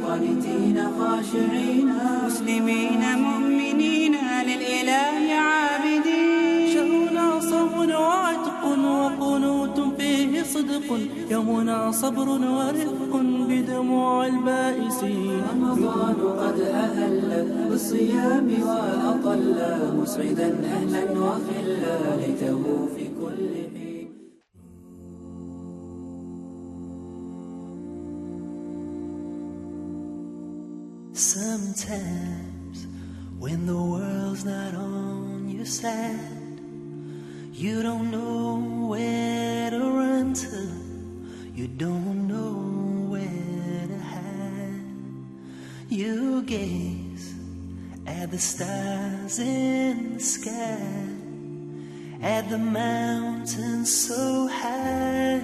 [SPEAKER 16] قانتين خاشعين مسلمين مؤمنين للإله عابدين. شهرنا صوم وعتق وقنوت فيه صدق، يومنا
[SPEAKER 2] صبر ورفق بدموع البائسين رمضان قد أهل بالصيام وأطل مسعدا أهلا وخلا ليته في كل حين. Sometimes when the world's not on your side, you don't know where to run to, you don't know where to hide. You gaze at the stars in the sky, at the mountains so high,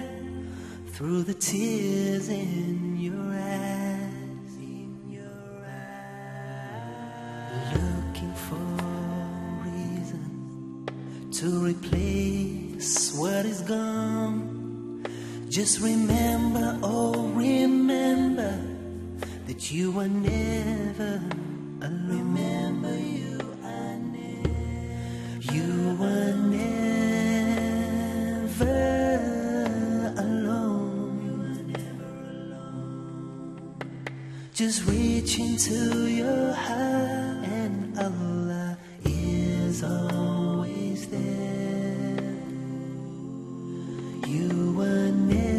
[SPEAKER 2] through the tears in your eyes, looking for a reason to replace what is gone. Just remember, oh remember, that you were never alone. Remember, you were never alone. Just reach into your heart and Allah is always there. You were never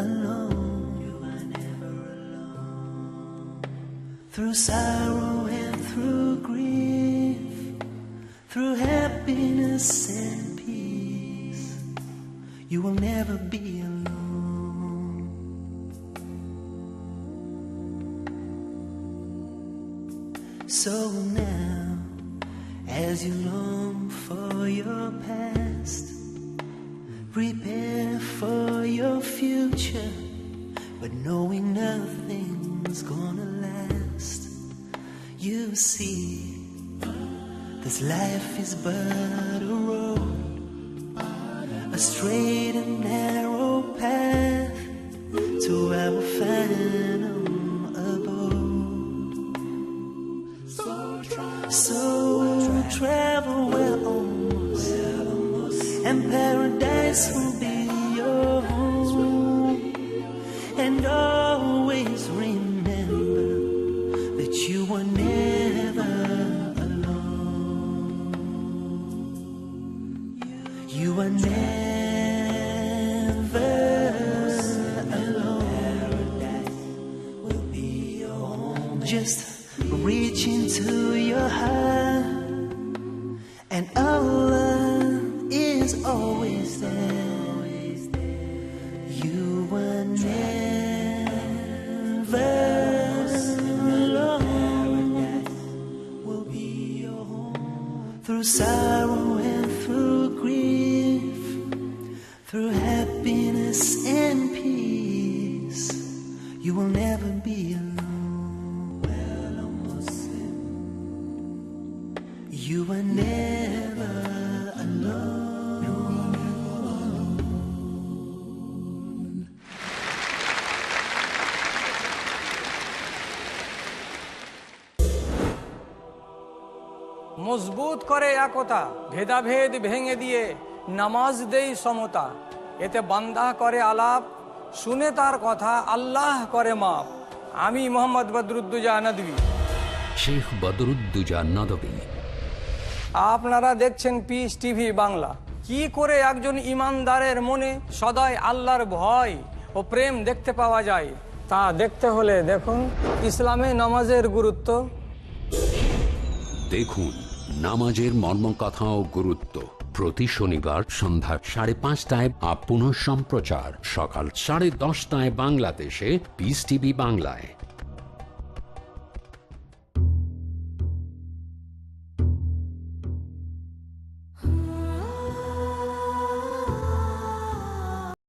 [SPEAKER 2] alone. Through sorrow and through grief, through happiness and peace, you will never be alone. So now, as you long for your past, prepare for your future, but knowing nothing's gonna last. You see, this life is but a road, a straight and narrow path to our final abode. So travel well almost, and paradise will be your home. And always remember that you were never alone. You were never alone. Will be your home. Just reach into your heart, and Allah is always there. You were never alone. Will be your home. Through sorrow and through grief, through happiness and peace, you will never be alone. Well, a Muslim, you were never alone.
[SPEAKER 7] মজবুত করে একতা, ভেদাভেদ ভেঙে দিয়ে নামাজ দেই সমতা। এতে বান্দা করে আলাপ, শুনে তার কথা আল্লাহ করে মাপ। আমি মোহাম্মদ বদরুদ্দোজা নদভী।
[SPEAKER 1] শেখ বদরুদ্দোজা নদভী।
[SPEAKER 7] আপনারা দেখছেন পিস টিভি বাংলা। কি করে একজন ইমানদারের মনে সদাই আল্লাহর ভয় ও প্রেম দেখতে পাওয়া যায়, তা দেখতে হলে দেখুন ইসলামে নামাজের গুরুত্ব।
[SPEAKER 1] দেখুন নামাজের মর্মকথা ও গুরুত্ব প্রতি শনিবার সন্ধ্যা 5:30 আর পুনঃ সম্প্রচার সকাল 10:30 বাংলাদেশে পিস টিভি বাংলায়।